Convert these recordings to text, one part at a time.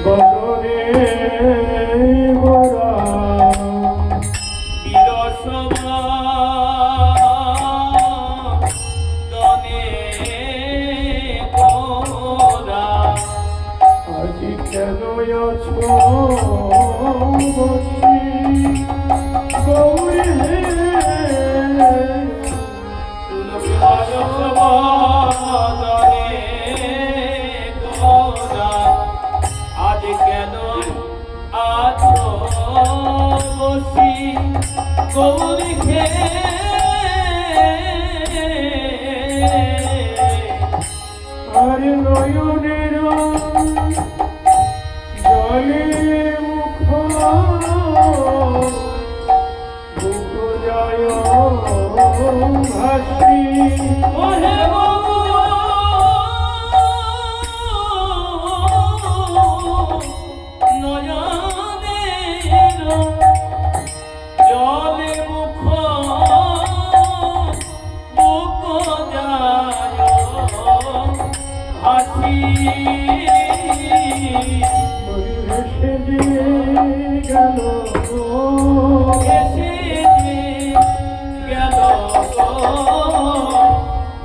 বদনে গোরা বিরসবা দনে গোরা আজি কেন আছো বসি গৌরী হে বিরসবা গৌরী হে আর নয়নের জলে মুখ বুক যায় ভাসি জলে মুখ বুক যায় হাসি ভেসে যে গেল ভেসে যে গেল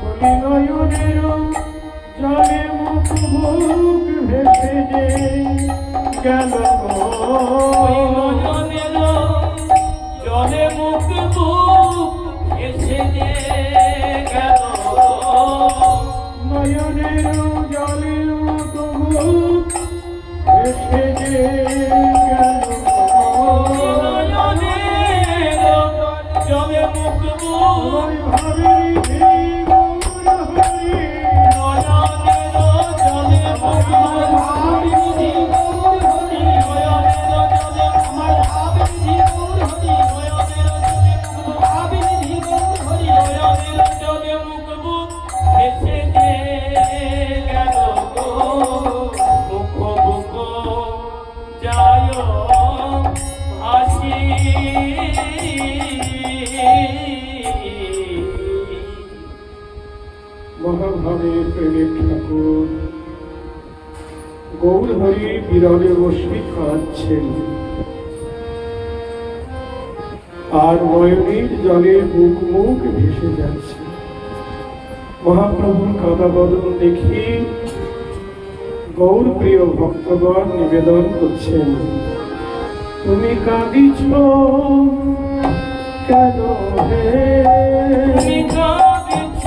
বলি নয়নের জলে মুখ বুক ভেসে যে গেল জলে মুখ বুক এসে যে গেল নয়নের জলে মুখ বুক এসে যে গেল নয়নের জলে মুখ বুক ভাবি মহাভাবের প্রেমের ঠাকুর গৌরহরি বিরলে বসে কাঁদছেন আর নয়নের জলে বুক মুখ ভেসে যাচ্ছে। মহাপ্রভুর কাঁদা বদন দেখি গৌর প্রিয় ভক্তগণ নিবেদন করছেন, তুমি কাঁদিছ কেন হে, তুমি কাঁদিছ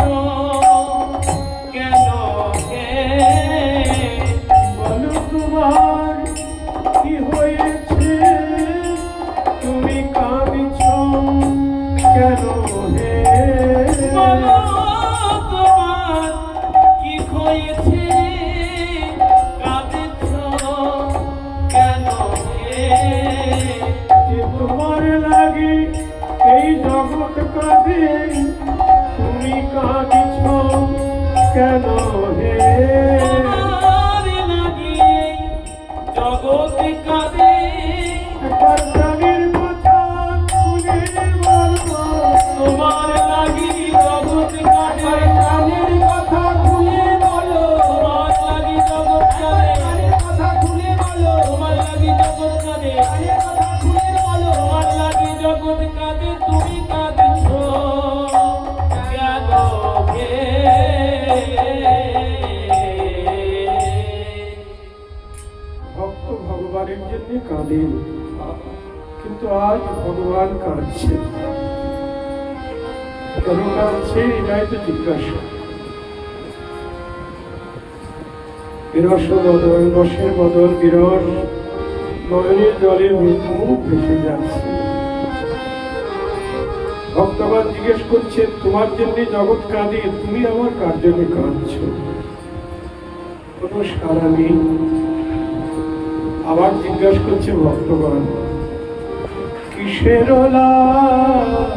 কেন হে, বলো তোমার কি হয়েছে, তুমি কাঁদিছ কেন হে, বলো তোমার কি হয়েছে, কাঁদিছ কেন হে, যে তোমার লাগে এই জগৎ কাঁদে, তুমি কাঁদিছ কেন হে, তোমার লাগে জগৎ কাঁদে, একবার প্রাণের কথা খুলে বলো, তোমার লাগি জগৎ কাঁদে, প্রাণের কথা খুলে বলো, তোমার লাগি জগৎ কাঁদে, প্রাণের কথা খুলে বলো, তোমার লাগি জগৎ কাঁদে, প্রাণের কথা খুলে বলো, তোমার লাগি জগৎ কাঁদে, তুমি কাঁদিছ কেন হে। ভক্ত ভগবানের জন্য কাঁদেন, কিন্তু আজ ভগবান কাঁদছে, কেন কাঁদছে এটাই তো জিজ্ঞাসা। বিরস বদল রসের বদল বিরস, নয়নের জলে মুখ ভেসে যাচ্ছে। ভক্তগণ জিজ্ঞেস করছে, তোমার জন্য জগৎ কাঁদে, তুমি আমার কার জন্য কাঁদছ, কোনো সাড়া নেই। আবার জিজ্ঞাসা করছে ভক্তগণ, কিসের লাগিয়া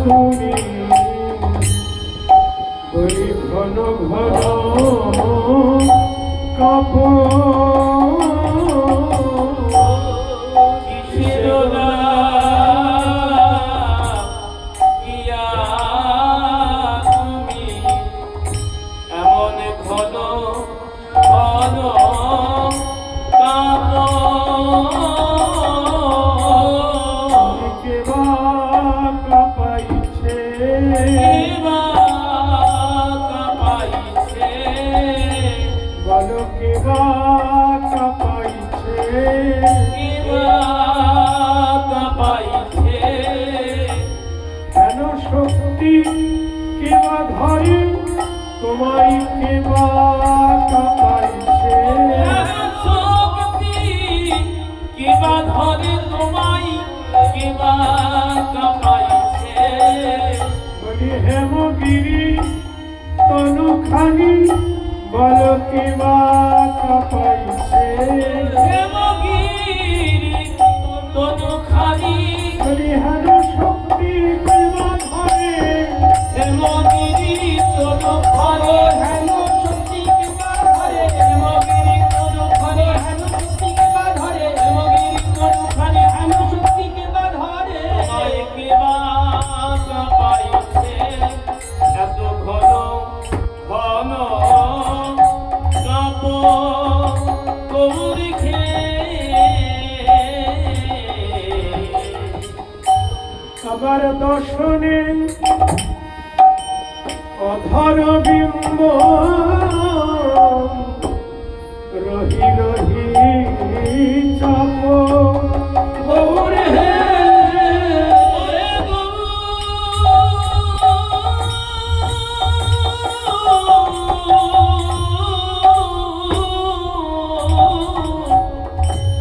তুমি ওই ঘন ঘন কাপড়, কিসের লাগিয়া তুমি ধরে তোমায় কে বা কাঁপাইছে শক্তি কে বা ধরে তোমায় কে বা কাঁপাইছে বলি হেমগিরি তনুখানি বল কে বা কাঁপাইছে হেমগিরি তনুখানি বলি হেন শক্তি কে বা ধরে হেমগিরি তনুখানি হেন শক্তি কে বা ধরে হেমগিরি তনুখানি হেন শক্তি কে বা ধরে হেমগিরি তনুখানি হেন শক্তি কে বা ধরে তোমায় কে বা কাঁপাইছে এত ঘন ঘন কাঁপ গৌরী আবার দর্শনে অধর বিম্ব রহি রহি চাপ গৌরে হে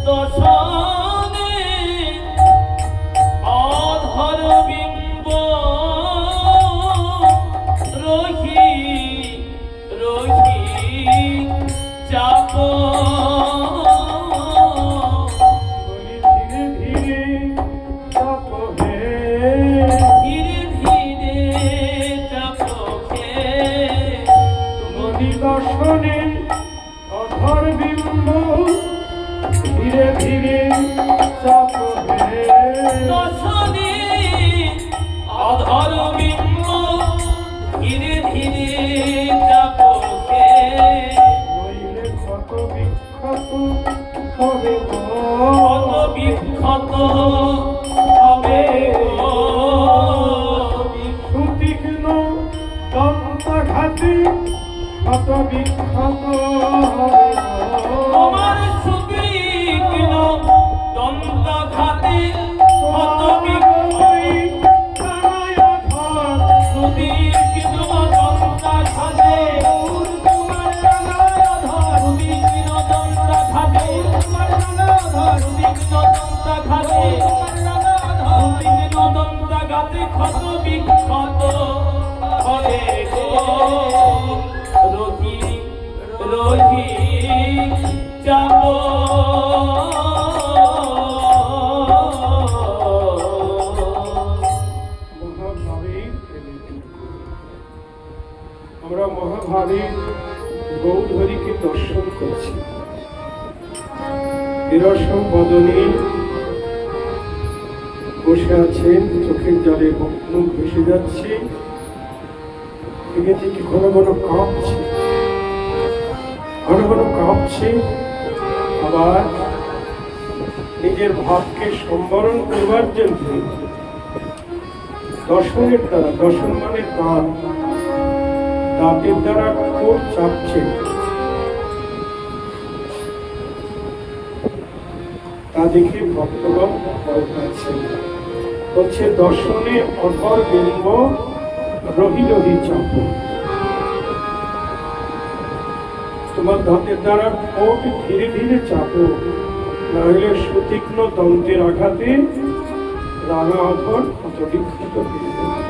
দশনে অধর বিম্ব রহি রহি চাপ বলি ধীরে ধীরে চাপ হে ধীরে ধীরে চাপ বলি দর্শনে অধর বিম্ব ধীরে ধীরে চাপ হে দশনে অধর বিম্ব ধীরে ধীরে চাপ নইলে ক্ষত বিক্ষত হবে কত বিক্ষত হবে গো। সুতীক্ষ্ণ দন্তাঘাতে ক্ষত বিক্ষত হবে তোমার সুতীক্ষ্ণ দন্তাঘাতে ক্ষত বিক্ষত সুতীক্ষ্ণ দন্তাঘাতে তোমার রাঙাধর সুতীক্ষ্ণ দন্তাঘাতে তোমার রাঙাধর সুতীক্ষ্ণ দন্তাঘাতে তোমার রাঙাধর সুতীক্ষ্ণ দন্তাঘাতে ক্ষত বিক্ষত হবে গো। রহি রহি যাব মহাভাবীর আমরা মহাভাবীর গৌধরীকে দর্শন করছি বিরসম বদনে বসে আছেন চোখের জলে মুখ ভেসে যাচ্ছে থেকে থেকে ঘন ঘন কাঁপছে ঘন ঘন কাঁপছে আবার নিজের ভাবকে সম্বরণ করবার জন্য দর্শনের দ্বারা দর্শন মানে দাঁতের দ্বারা ঠোঁট চাপছে তা দেখে ভক্তগণ ভয় পাচ্ছে হচ্ছে দর্শনে অধর বিম্ব রহি রহি চাপ তোমার দাঁতের দ্বারা ঠোঁট ধীরে ধীরে চাপো না হলে সুতীক্ষ্ণ দন্তের আঘাতে রাঙা অধর ক্ষত বিক্ষত হয়ে যাবে।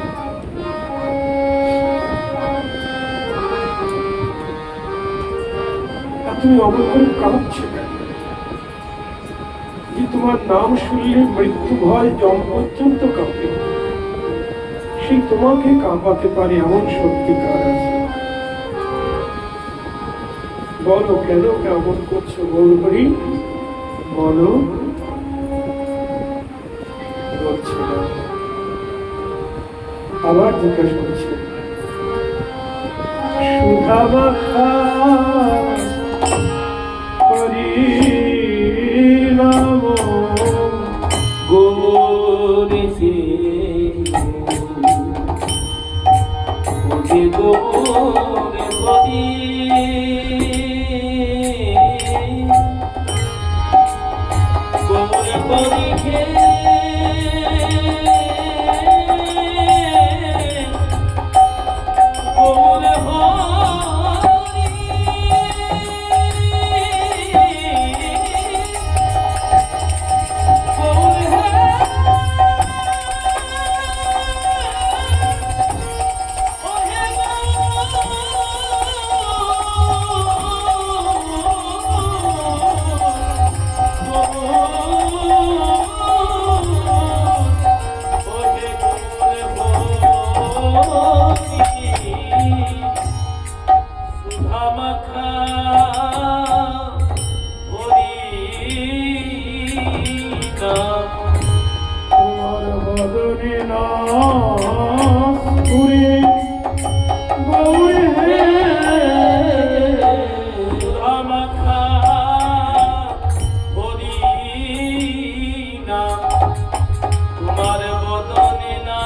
তুমি অমন করে কাঁদছো কেন? যে তোমার নাম শুনলে মৃত্যু ভয় জম পর্যন্ত কাঁপে সেই তোমাকে কাঁপাতে পারে এমন শক্তি কার আছে? বলো কেন কেমন করছো বল করি বলো বলছে না। আবার জিজ্ঞাসা করছে সুধা মাখা হরিনাম গোরে সে ওকে গোরে হরি গোরে হরি খে গোরে গৌর হে সুধা মাখা হরি নাম তোমার বদনে না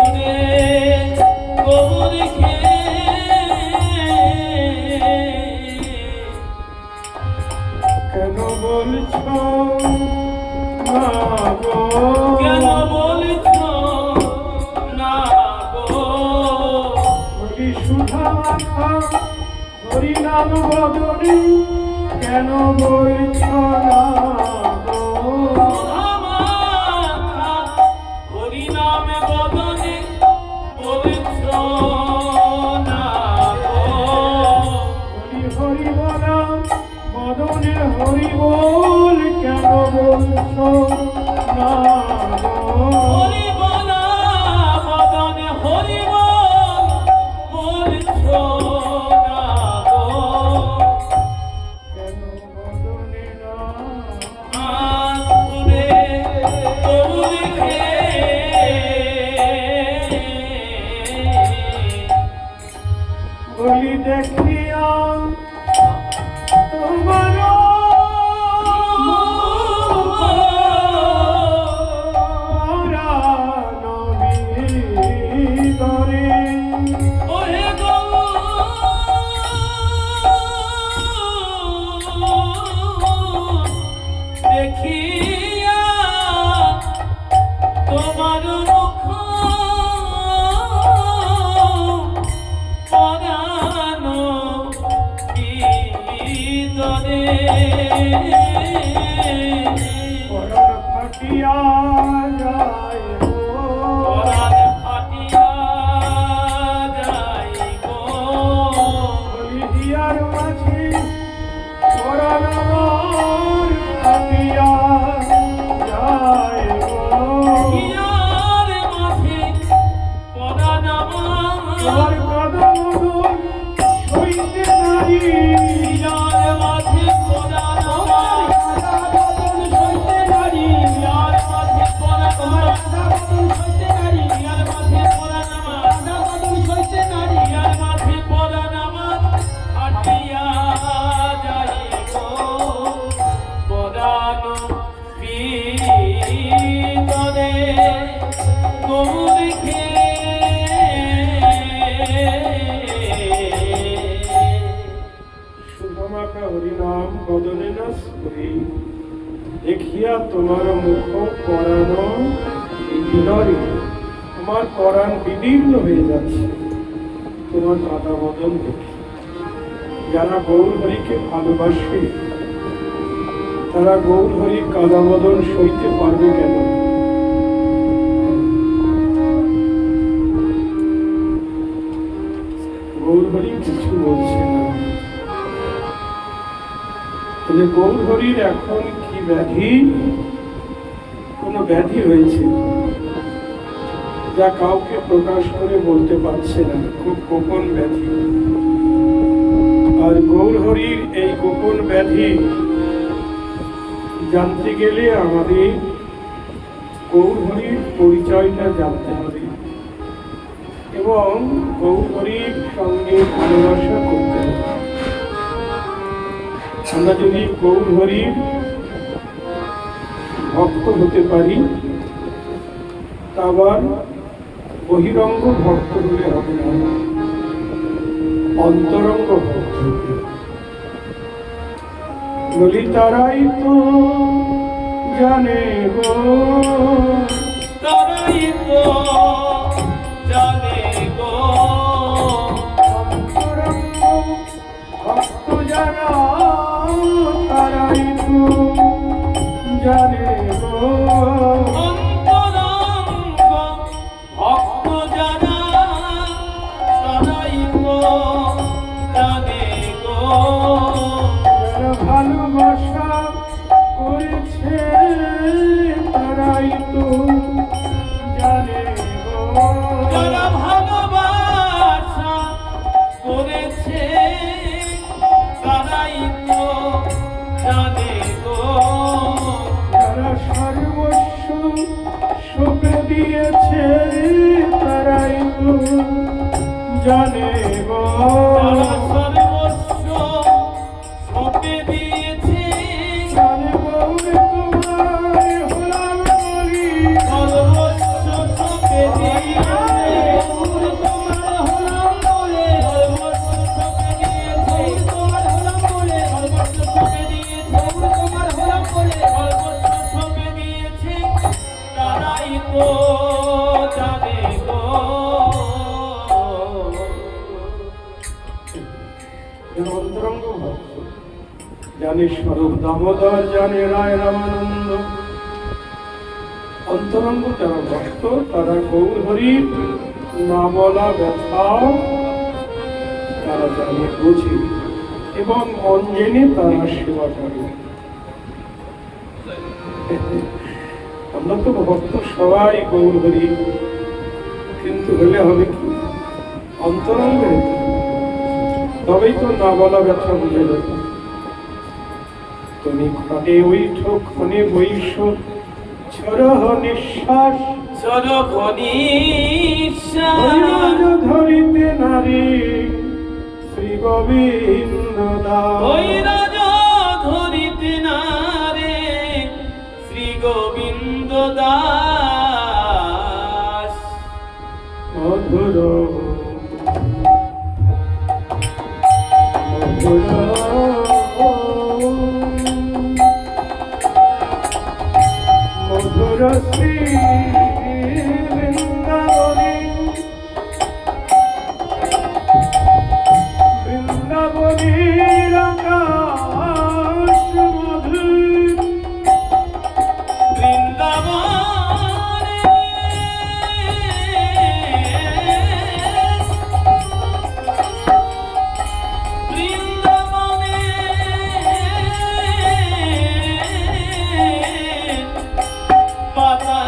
উরে গৌর খে কেন বলছ না গো কেন বলছ না গো বলি সুধা মাখা হরি নাম বদনে কেন বলছ না গো সুধা মাখা হরি নামে বদনে বলছ না গো হরি হরি বলা মদনে হরি বল কেন বলছ না গো হরি বলা বদনে হরি বল বলছ না গো কেন মদনে না আসুরে গৌর খে বলি দেখিয়া তোমার নবীরে ওহে গো দেখিয়া তোমার মুখ পরানো ভিতরে পরাণ ফাটিয়া যায় গো। পরাণ ফাটিয়া যায় গো বলি হিয়ার মাঝে পরাণ আমার ফাটিয়া যায় গো। হিয়ার মাঝে পরাণ তোমার আমার কদম সইতে নারী হিয়ার মাঝে পরাণ আমার বদন সইতে নারী হিয়ার মাঝে পরাণ আমার বদন সইতে নারী হিয়ার মাঝে পরাণ আমার বদন সইতে নারী হিয়ার মাঝে পরাণ আমার আটিয়া যায় গো পরাণ ভিতরে গৌর খে সুধমাখা হরিনাম বদনে না স্মরি দেখিয়া তোমার মুখ পরাণ বিদরে আমার পরাণ বিদীর্ণ হয়ে যাচ্ছে তোমার কাদা বদন দেখি। যারা গৌর হরিকে ভালোবাসে তারা গৌর হরির কাদা বদন সইতে পারবে কেন? গৌর হরি কিছু বলছে না। তাহলে গৌর হরির এখন কি ব্যাধি? কোনো ব্যাধি হয়েছে যা কাউকে প্রকাশ করে বলতে পারছে না, খুব গোপন ব্যাধি। আর গৌর হরির এই গোপন ব্যাধি জানতে গেলে আমাদের গৌর হরির পরিচয়টা জানতে হবে এবং গৌর হরির সঙ্গে ভালোবাসা করতে হবে। আমরা যদি গৌর হরির ভক্ত হতে পারি তা আবার বহিরঙ্গ ভক্ত হলে হবে না, অন্তরঙ্গ ভক্ত হতে হবে। বলি তারাই তো জানে গো তারাই তো জানে গো অন্তরঙ্গ ভক্ত যারা তারাই তো জানে গো অন্তরঙ্গ ভক্ত যারা তারাই তো জানে গো যারা ভালোবাসা করেছে তারাই তো জানে জানে গো তারা সর্বস্ব সঁপে দিয়েছে জানে গৌর তোমায় হলাম বলি সর্বস্ব সঁপে দিয়েছে গৌর তোমার হলাম বলে সর্বস্ব সঁপে দিয়েছে তোমার হলাম বলে সর্বস্ব সঁপে দিয়েছে তোমার হলাম বলে সর্বস্ব সঁপে দিয়েছে তারাই তো জানে গো এর অন্তরঙ্গ ভক্ত জানে স্বরূপ দামোদর জানে রায় রামানন্দ অন্তরঙ্গ যারা ভক্ত তারা গৌর হরির না বলা ব্যথা তারা জানে বুঝে এবং অঞ্জনে তারা সেবা করে আমরা তো ভক্ত সবাই গৌর হরি কিন্তু হলে হবে কি অন্তরঙ্গ হতে হবে। তবেই তো না বলা ব্যথা বুঝে যাবে তুমি ক্ষণে ওইঠ ক্ষণে বৈশ ছড়হ নিঃশ্বাস সরঘনিশ্বাস ধরিতে নারী শ্রী গোবিন্দ দাস কৈরাজ ধরিতে নারে শ্রী গোবিন্দ দাস মধুর মধুর শ্রী বৃন্দাবনী বৃন্দাবনীর আকাশ মধুর বৃন্দাবনে বৃন্দাবনে পাতা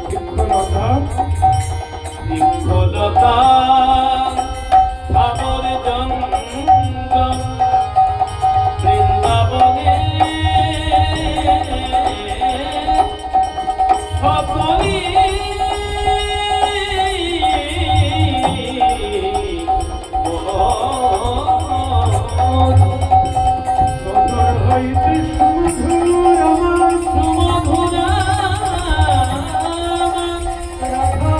শিক্ষণতা বৃক্ষলতা স্থাবর জঙ্গল বৃন্দাবনে সকলি সুন্দর হইতে সুমধুর আমার সুমধুরা রাধা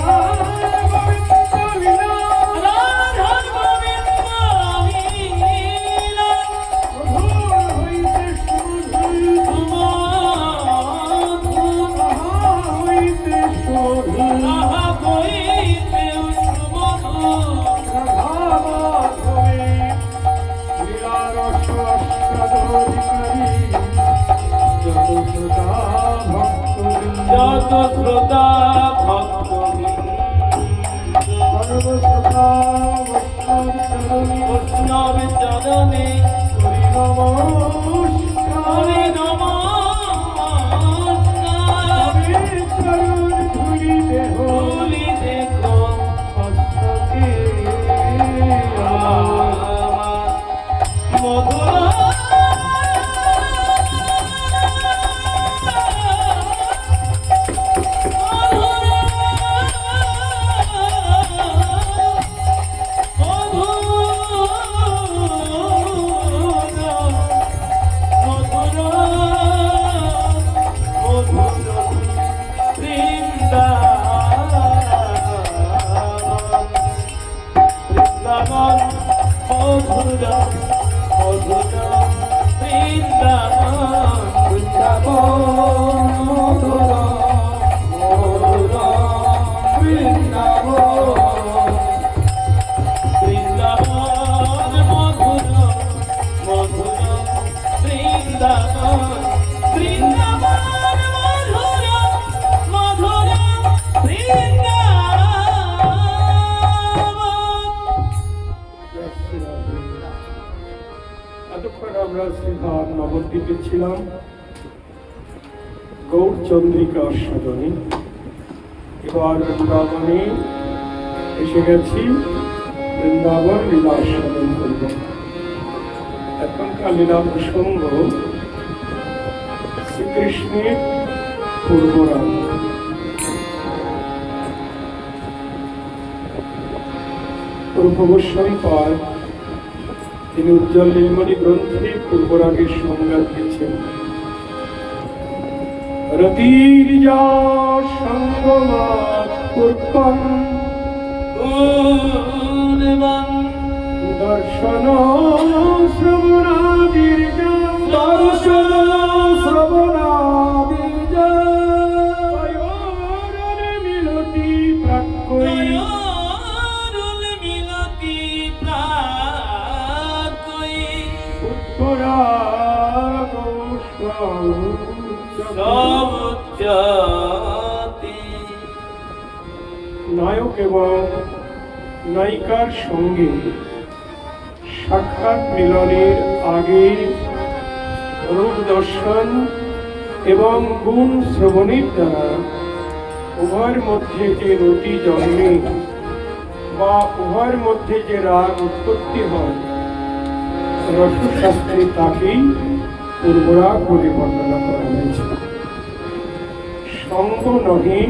গোবিন্দ লীলা রাহা কইতে সুমধুর যত শ্রোতা ভক্ত বৈষ্ণব চরণে হরি নমস্কার ভুলি দেখো মধুরা এতক্ষণ আমরা শ্রীধাম নবদ্বীপে ছিলাম গৌরচন্দ্রিকা সদনে এবার বৃন্দাবনে এসে গেছি বৃন্দাবন লীলা আস্বাদন করব। এখনকার লীলা প্রসঙ্গ শ্রীকৃষ্ণের পূর্বরাগ। প্রভু গোস্বামী পাদ তিনি উজ্জ্বল নীলমণি গ্রন্থে পূর্বরাগের সংজ্ঞা দিয়েছেন। রতির্যা সঙ্গমাৎ পূর্বং দর্শন শ্রবণাদির্যা দর্শন শ্রবণাদির্যা তয়োরনে মিলতি প্রাক্কৈ নায়ক এবং নায়িকার সঙ্গে সাক্ষাৎ মিলনের আগে রূপ দর্শন এবং গুণ শ্রবণের দ্বারা উভয়ের মধ্যে যে রতি জন্মে বা উভয়ের মধ্যে যে রাগ উৎপত্তি হয়, রসশাস্ত্রে তাকেই পূর্বরাগ বলে বর্ণনা করা হয়েছে। সঙ্গ নহে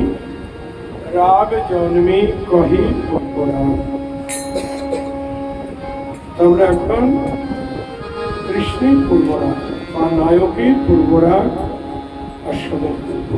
রাগ জন্মে কহে পূর্বরাগ। আমরা এখন কৃষ্ণের পূর্বরাগ বা নায়কের পূর্বরাগ আস্বাদন করব।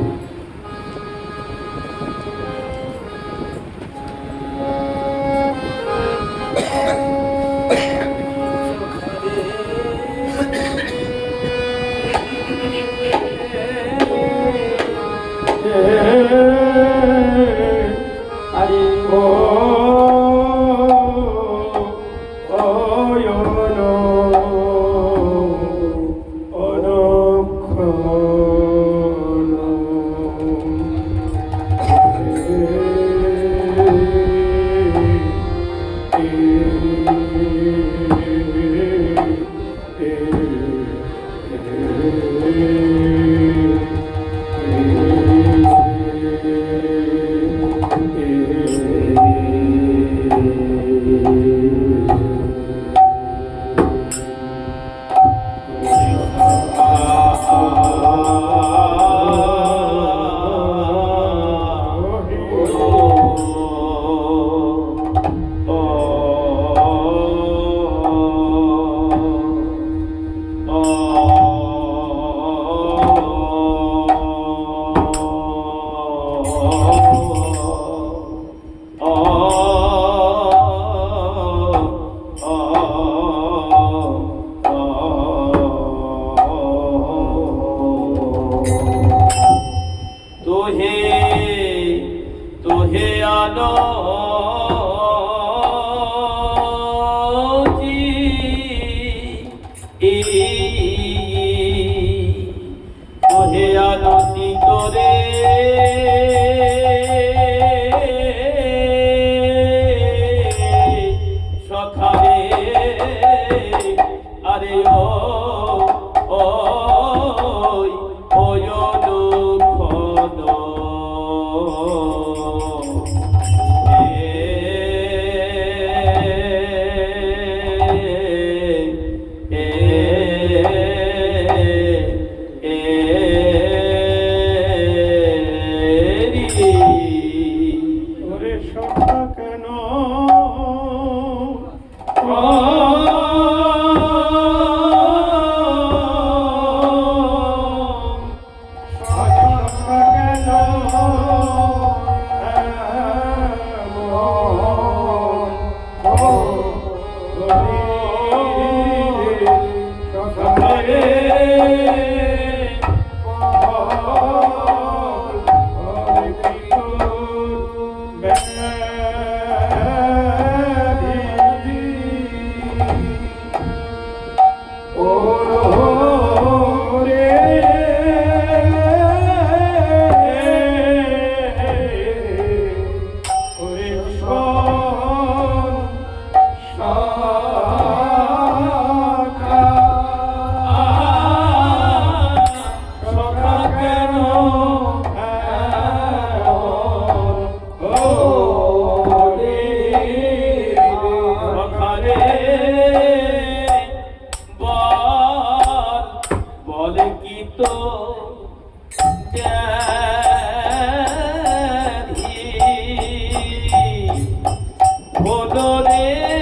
রে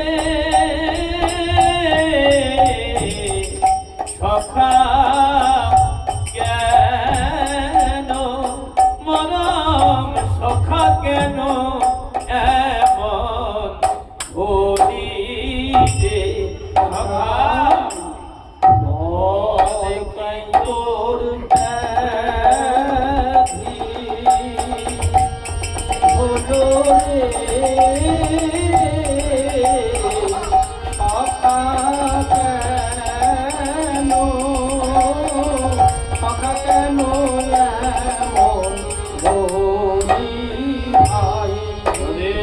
সখা কেন মরম সখা কেন এমন হলি রে সখা নয় তোর ব্যাধি হলো রে সখা কেন এমন হলি ভাই রে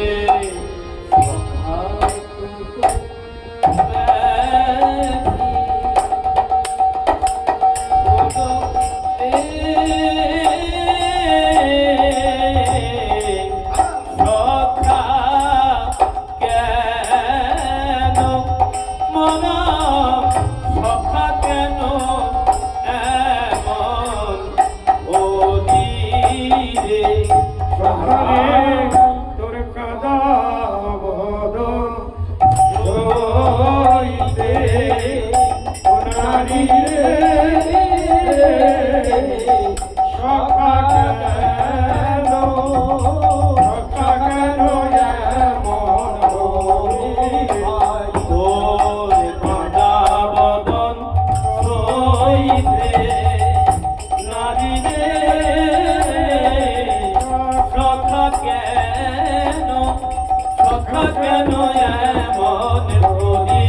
সখা তোর কাদা বদন সইতে সোনারি রে সখা কেন এমন হলি ভাই তোর কাঁদা বদন সইতে নারী রে সখা কেন এমন হলি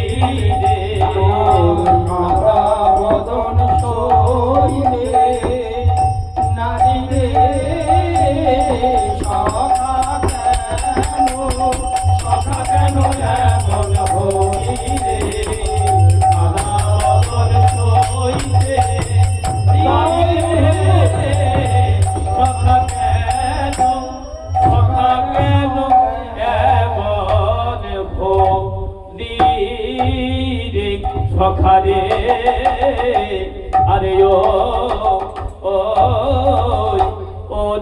রে কাদা বদন সইলে নারী রে সখা কেন এমন হলি রে কাঁদা বদন সইলে নারী রে সখা কেন এমন হলি রে সখা রে আরে ও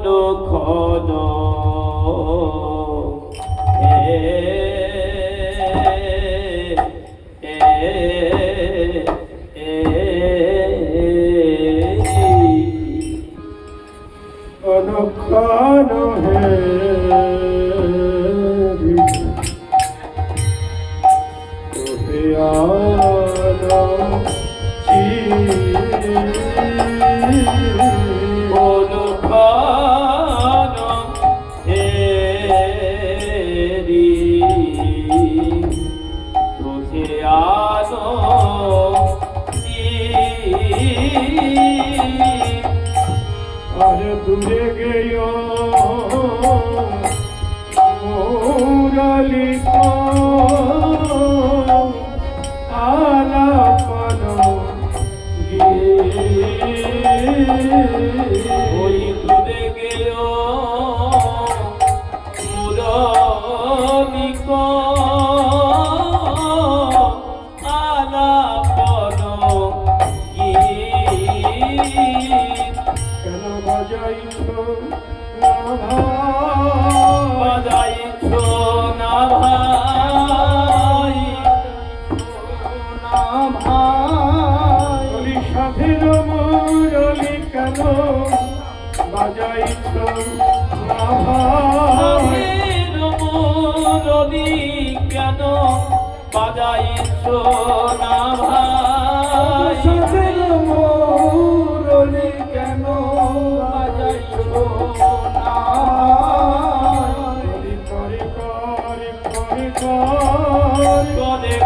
দুঃখদ অনুক্ষণ হে তোহে অনুক্ষণ হেরি তোহে আনো আর দূরে গেয় মুরলি আলাপন ওই দূরে গেল মুরলিক আলাপন গীত কেন বাজাইছ বাজাইছ না ভাই বলি সাধের মুরলি কেন বাজাইছ মুরলি কেন বাজাইছ না ভাই সাধের মুরলি কেন বাজাইছ না বলি করে করে করে করে করে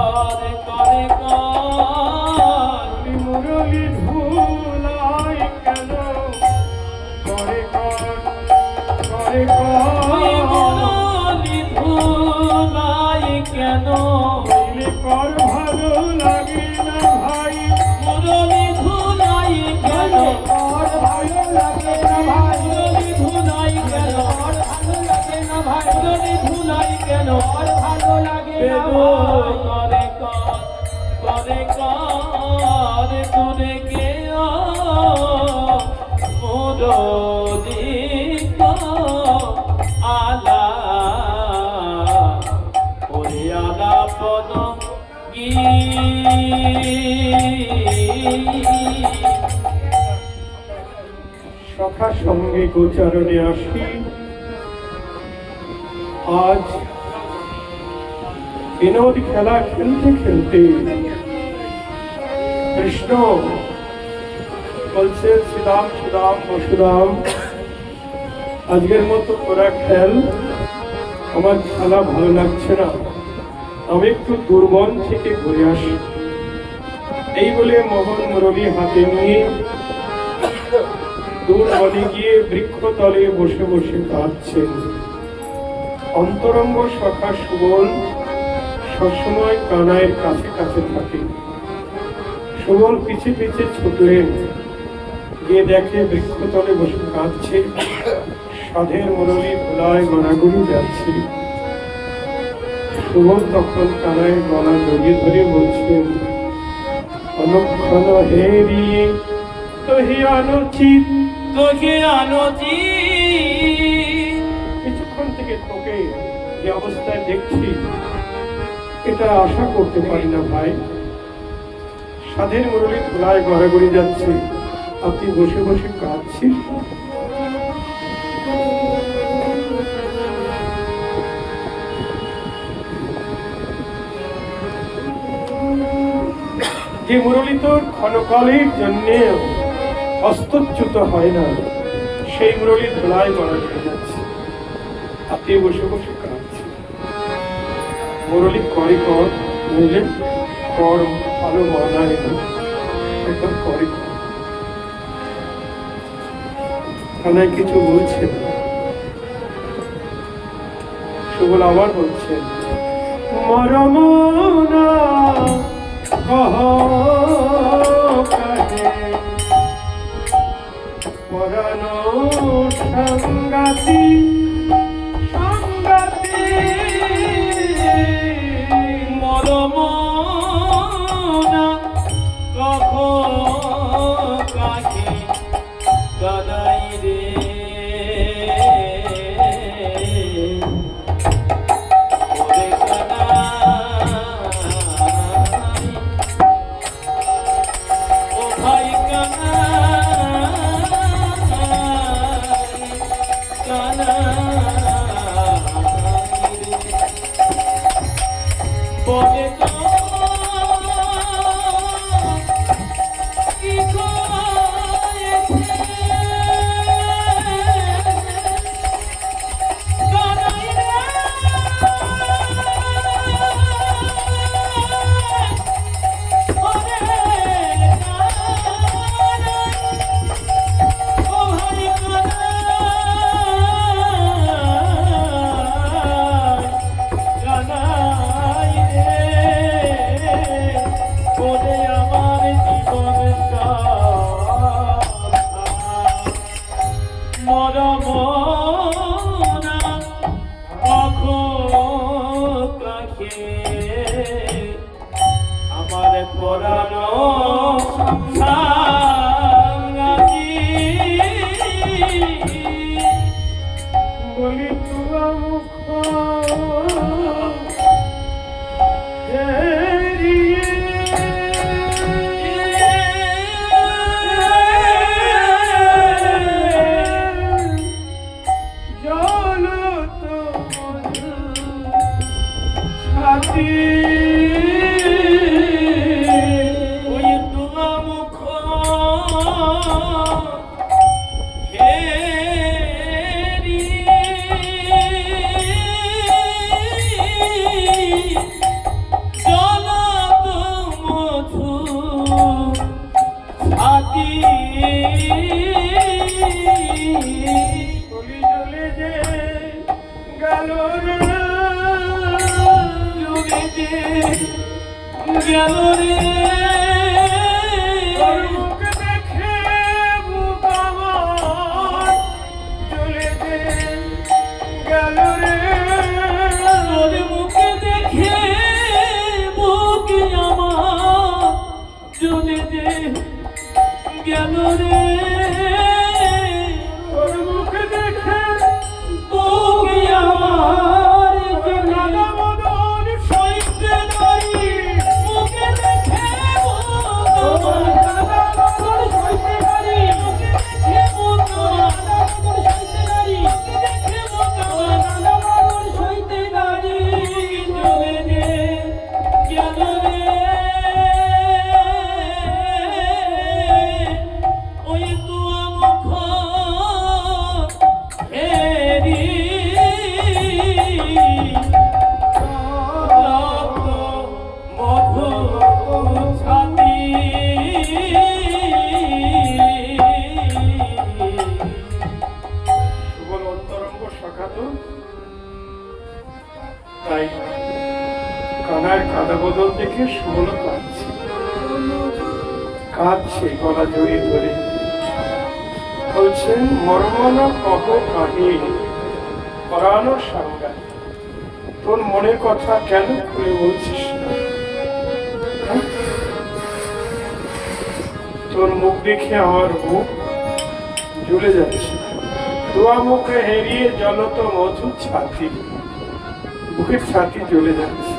বলি মুরলি ভুলাই কেন করে করে ওই মুরলি ভুলাই কেন বলি কর ভালো লাগে না ভাই মুরলি ভুলাই কেন কর ভালো লাগে না ভাই মুরলি ভুলাই কেন ভালো লাগে না ভাই মুরলি ভুলাই কেন ভালো লাগে না করে দূরে গেও মুরলি আলা আলাপন সখা সঙ্গে গোচারণে আসি। আজ বিনোদ খেলা খেলতে খেলতে কৃষ্ণ বলছে, শ্রীরাম সুদাম বসুদাম, আজকের মতো তোরা খেল, আমার খেলা ভালো লাগছে না, আমি একটু দুর্বন থেকে ঘুরে আসি। এই বলে মোহন মুরলী হাতে নিয়ে দূর বনে গিয়ে বৃক্ষতলে বসে বসে কাঁদছেন। অন্তরঙ্গ সখা সুবল সবসময় কানাইয়ের কাছে কাছে থাকে। সুবল পিছে পিছে ছুটলেন, গিয়ে দেখে বৃক্ষতলে বসে কাঁদছে, সাধের মুরলী ধুলায় গড়াগড়ি যাচ্ছে। সুবল তখন কানাইয়ের গলা জড়িয়ে ধরে বলছেন, অনুক্ষণ হেরিয়ে তোহে অনুচিত, তোকে আনছি কিছুক্ষণ থেকে তোকে যে অবস্থায় দেখছি এটা আশা করতে পারি না ভাই। সাধের মুরলী ধুলায় গড়াগড়ি যাচ্ছে, আপনি বসে বসে কাঁদছেন। যে মুরলী তোর ক্ষণকালের জন্য হস্তচ্যুত হয় না, সেই মুরলী ধুলায় গড়াগড়ি যাচ্ছে, আপনি বসে বসে কাঁদছেন। মুরলী করে কর, বুঝলে কর, ভালো মানায় না, একবার করে কর। থানায় কিছু বলছেন, সুবল আবার বলছেন, মরমনা কহ কাহে পরানো সঙ্গাতি সঙ্গাতি মরমনা কখন কাকে কানাই রে ওরে কানাই, ও ভাই কানাই, কানাই রে বলে তো কি করেছে কানাই রে, ওরে কানাই, ও ভাই কানাই, কানাই রে ওরে আমার জীবন মরমনা কখন কাকে আমার পরানো সাঙ্গাতি বলি তুয়া মুখ জল তো ছাতি ওই তোমা মুখ হেরি জল তো মধু ছাতি বলি জলে যে গেল রে, জলে যে গেল রে তোর মুখ দেখে বুক আমার জলে যে গেল রে, তোর মুখে দেখে বুক আমার জলে যে গেল রে, তোর মুখ দেখে বুক আমার জলে রাধা মদন কানার কাদা বদল দেখে সুমন কাঁদছে, কাঁদছে গলা জড়িয়ে ধরে, বলছেন মর্মন কহ কাহিনী পরানো সাঙ্গা, তোর মনের কথা কেন খুলে বলছিস না? হ্যাঁ? তোর মুখ দেখে আমার মুখ জ্বলে যাচ্ছে, দোয়া মুখে হেরিয়ে জলত মধু ছাতি, বুকের ছাতি জ্বলে যাচ্ছে।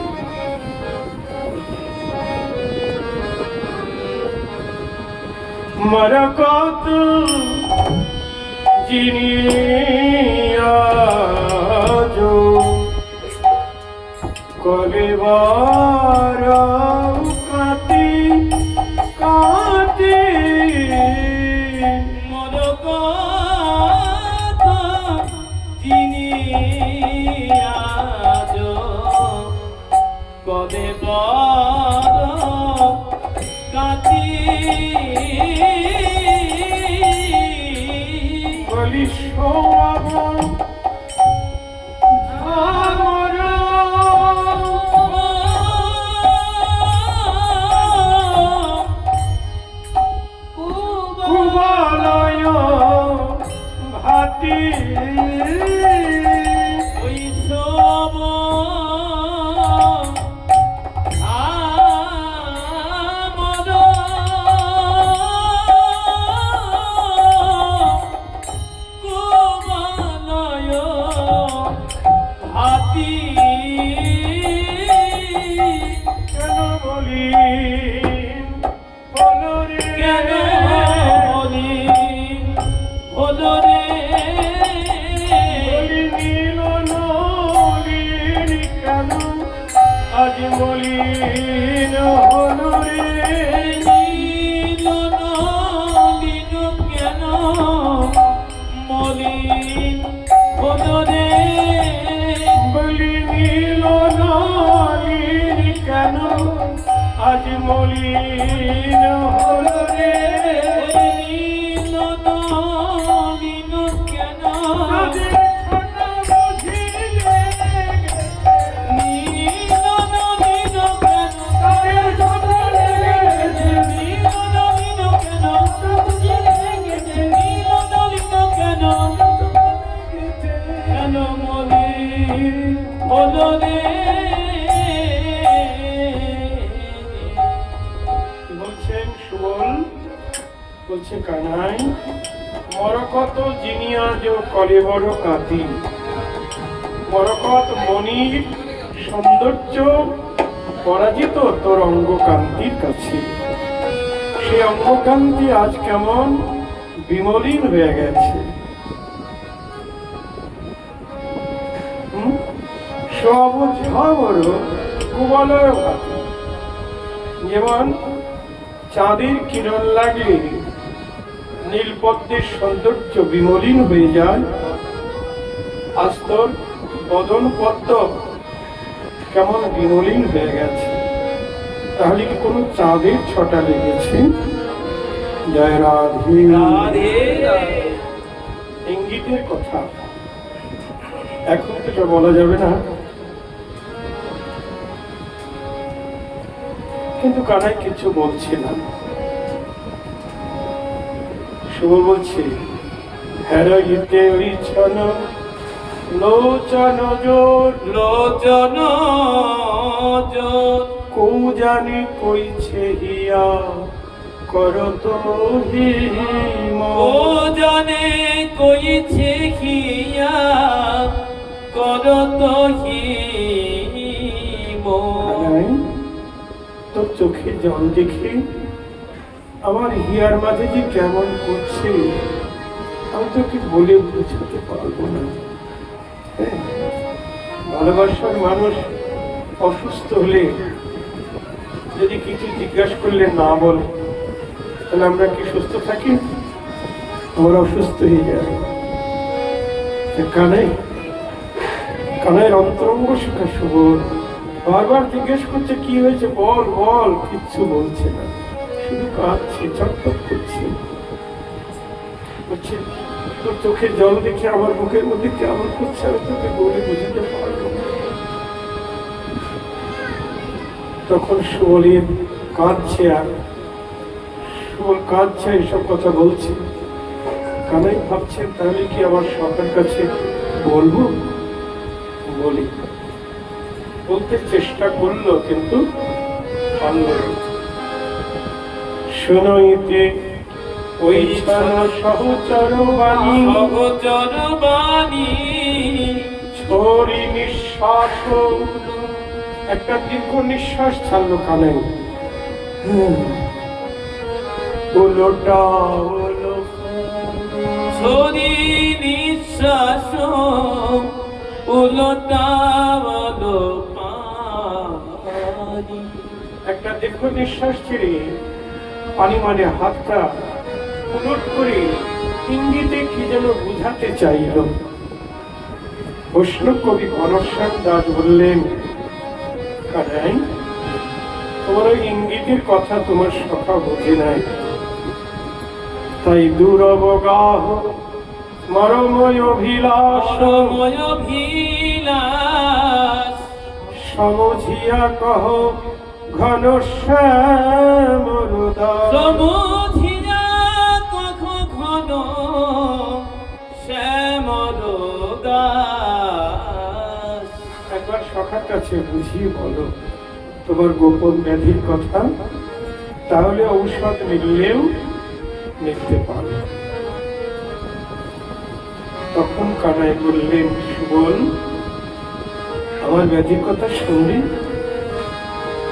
মারা কত জিনিয়া কলেবার কাতি কাতি মোর কথা যিনি আজ কবে বড় কাতি বলি সৌরভ কুবলয় ভাতি ওই সব আমর কুবলয় হাতি কেন বলি বলো রে কেন বলি হলো রে বলি নীল নলিন কেন আজ মলিন হলো রে নীল নলিন কেন মলিন হলো রে বলি নীল নলিন কেন আজ মলিন হলো রে নীল নলিন কেন তাদের ছোট বুঝিলে নীল নলিন কেন তাদের ছোট লেগেছে নীল নলিন কেন নীল নলিন কেন কেন মলিন হলো রে বলছেন সুবল, বলছে কানাই মরকত জিনিয়া যে কলে বড় কাতি, মরকত মনির সৌন্দর্য পরাজিত তোর অঙ্গকান্তির কাছে, সে অঙ্গকান্তি আজ কেমন বিমলিন হয়ে গেছে। সবুজ ঝড় কুবলয় ভাতি, যেমন চাঁদের কিরণ লাগলে নীলপদ্মের সৌন্দর্য বিমলিন হয়ে যায়, আজ তোর বদন পদ্ম কেমন বিমলিন হয়ে গেছে। তাহলে কি কোনো চাঁদের ছটা লেগেছে? জয় রাধে রাধে ইঙ্গিতের কথা, এখন তো এটা বলা যাবে না, কিন্তু কানাই কিছু বলছে না। শুভ বলছে হেরইতে ওইছন লোচন জোর লোচন জোর কৌ জানি কইছে হিয়া করত হিম ও জানে কইছে হিয়া করত হিম কানাই, তোর চোখে জল দেখে আমার হিয়ার মাঝে যে কেমন করছে আমি তোকে বলে বুঝাতে পারবো না। হ্যাঁ, ভালোবাসার মানুষ অসুস্থ হলে যদি কিছু জিজ্ঞাসা করলে না বলে, তাহলে আমরা কি সুস্থ থাকি? আমরা অসুস্থ হয়ে যাই। কানাই, কানাইয়ের অন্তরঙ্গ শিখা শুভ বারবার জিজ্ঞেস করছে কি হয়েছে, বল বল, কিচ্ছু বলছে না, শুধু কাঁদছে, ছটফট করছে। বলছে তোর চোখে জল দেখে আমার মুখের মধ্যে কেমন করছে, আমি তোকে বলে বুঝতে পারবো না। তখন সুবলীর কাঁদছে, আর সুবল কাঁদছে, এইসব কথা বলছে। কানাই ভাবছে তাহলে কি আমার সরকার কাছে বলবো? বলি, বলতে চেষ্টা করলো কিন্তু পারল না। শুনইতে ওই সহচর বাণী, সহচর বাণী ছড়ি নিঃশ্বাস, একটা দীর্ঘ নিঃশ্বাস ছাড়লো কানাই। উলোটা উলো ছড়ি নিঃশ্বাস উলোটা বলো পানি। একটা দীর্ঘ নিঃশ্বাস ছেড়ে পানি মানে হাতটা উলট করে ইঙ্গিতে কি যেন বুঝাতে চাইল। বৈষ্ণব কবি ঘনশ্যাম দাস বললেন, কানাই, তোমার ওই ইঙ্গিতের কথা তোমার সখা বোঝে নাই, তাই দুরবগাহ মরময় অভিলাষ মরময় ভিলাস সমঝিয়া কহ ঘনশ্যাম রুদাস। সমুধিয়া কখ ঘন শ্যামল দাস। একবার সখার কাছে বুঝিয়ে বলো তোমার গোপন ব্যাধির কথা, তাহলে ঔষধ মিললেও নিতে পারো। তখন কানাই বললেন, সুবল, আমার ব্যাধির কথা শুনবি?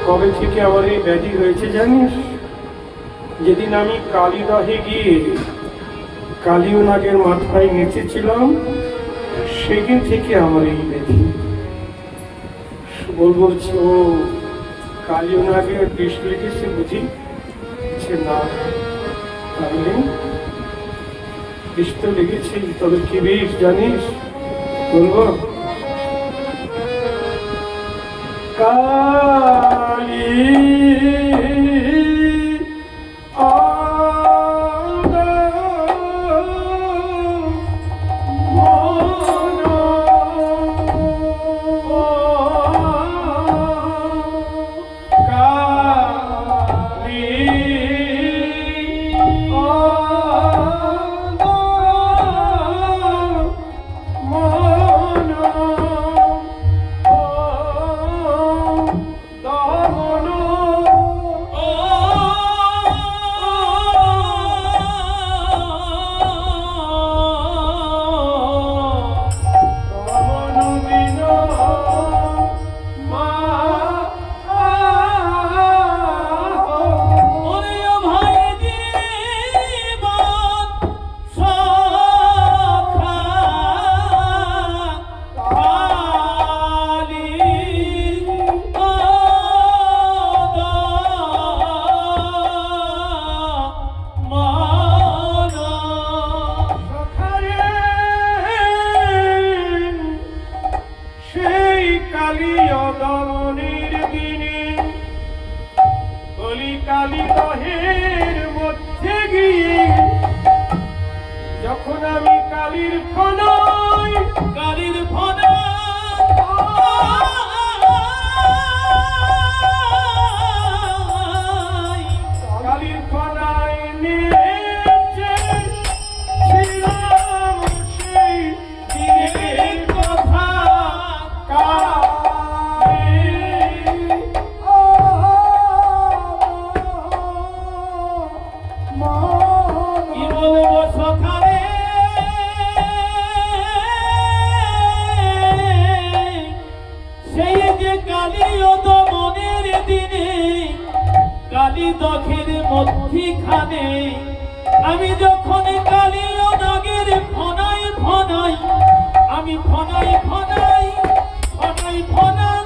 কবে থেকে আমার এই ব্যাধি হয়েছে জানিস? যেদিন আমি কালীদহে গিয়ে কালীয় নাগের মাথায় নেচেছিলাম, সেদিন থেকে আমার এই ব্যাধি। সুবল বলছে, ও কালীয় নাগের বিষ লেগেছে বুঝি? না, তাহলে বিষ তো লেগেছে, তবে কি বিষ জানিস? বলবো, কালী কালীদহের মধ্যে গিয়ে যখন আমি কালীর ফনায় কালীর ফনায় কালীর ফনায় নেচে ছিলাম, সেই দিনের কথা কি বলবো সখারে, সেই যে কালীয় দমনের দিনে কালীদহের মধ্যিখানে আমি যখন কালীয় নাগের ফনাই ফনাই, আমি ফনাই ফনাই ফনাই ফনাই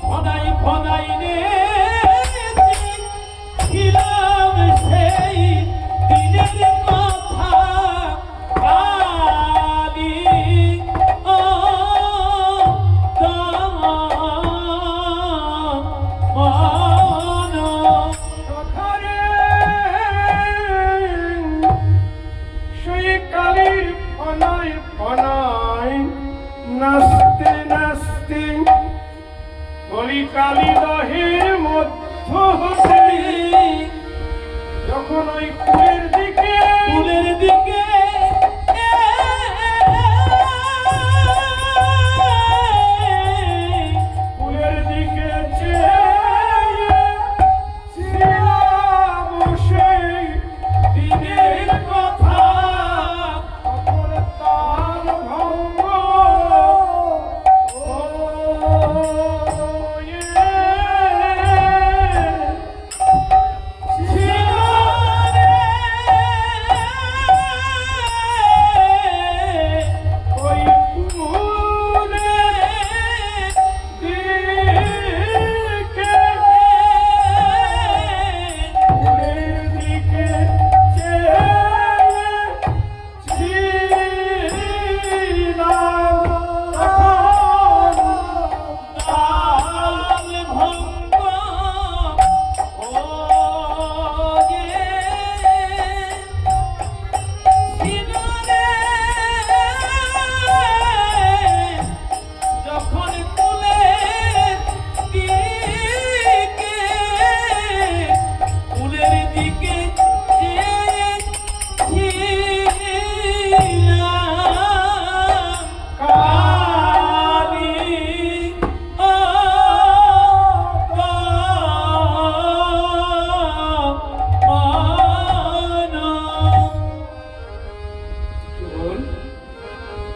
ফনাই ফনাই রে ছিলাম, সেই দিনের কথা কালী সখারে সেই নাচতে নাচতে বলি কালীদহের মধ্য হতে যখন ওই কুলের দিকে কুলের দিকে চেয়েছিলাম সেই দিনের কথা তখন তাল ভঙ্গ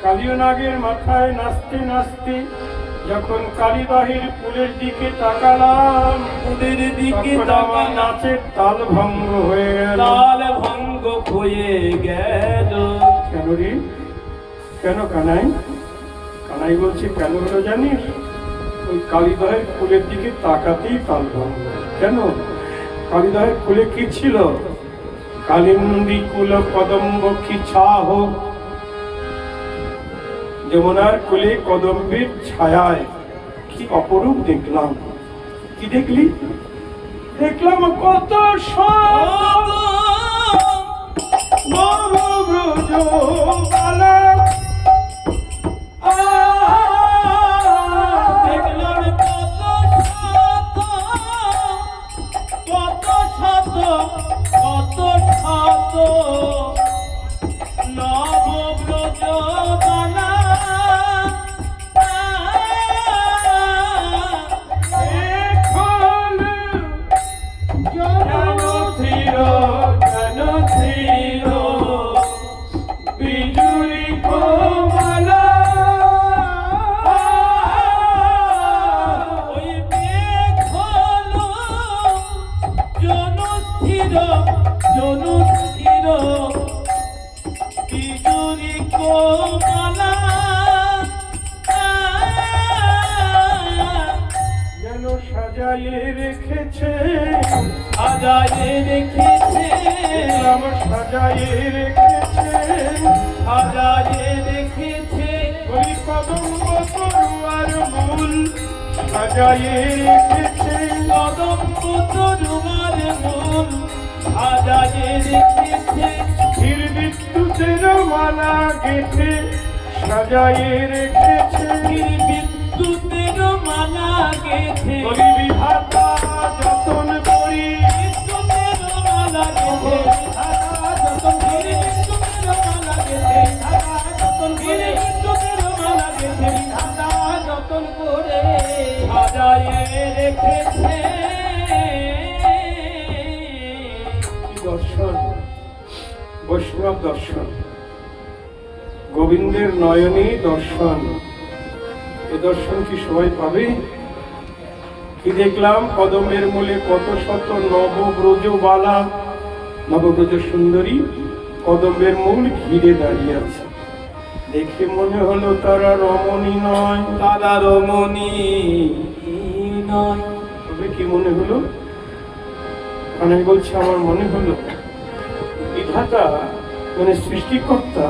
কালীনাগের মাথায় নাচতে নাচতে যখন কালীবাহির কুলের দিকে তাকালাম তখন আমার নাচের তাল ভঙ্গ হয়ে গেল। কেন রে? কেন কানাই? কানাই বলছি কেন হলো জানিস? ওই কালীদহের কুলের দিকে তাকাতেই তাল ভঙ্গ। কেন? কালীদহের কুলে কি ছিল? কালিন্দী কুল কদম্ব কি ছাহ, যমুনার কুলে কদম্বের ছায়ায় কি অপরূপ দেখলাম। কি দেখলি? দেখলাম কত ব্রজবালা, দেখলাম কত শত নবব্রজবালা বিজুরি কোমালা ওই মেঘ হলো জনস্থির বিজুরি কোমালা যেন সাজায়ে রেখেছে আমার সাজায়ে রেখেছে ওই কদম্ব তরুয়ার মূল সাজায়ে রেখেছে কদম্ব তরুয়ার মূল সাজায়ে রেখেছে ধীর বিদ্যুতের মালা গেঁথে সাজায়ে রেখেছে বিদ্যুতের মালা গেঁথে ওই বিধাতা যতন করি বিদ্যুতের মালা গেঁথে যতন করে বিদ্যুতের মালা গেঁথে যতন করে বিদ্যুতের মালা গেঁথে যতন করে সাজায়ে রেখেছে। দর্শন, বৈষ্ণব দর্শন, গোবিন্দের নয়নী দর্শন। এ দর্শন কি সবাই পাবে? কি দেখলাম কদমের মূলে কত শত নবব্রজবালা, নবব্রজ সুন্দরী কদমের মূল ঘিরে দাঁড়িয়ে আছে। দেখে মনে হলো তারা রমণী নয়, তবে কি মনে হলো? আমি বলছি আমার মনে হলো বিধাতা মানে সৃষ্টিকর্তা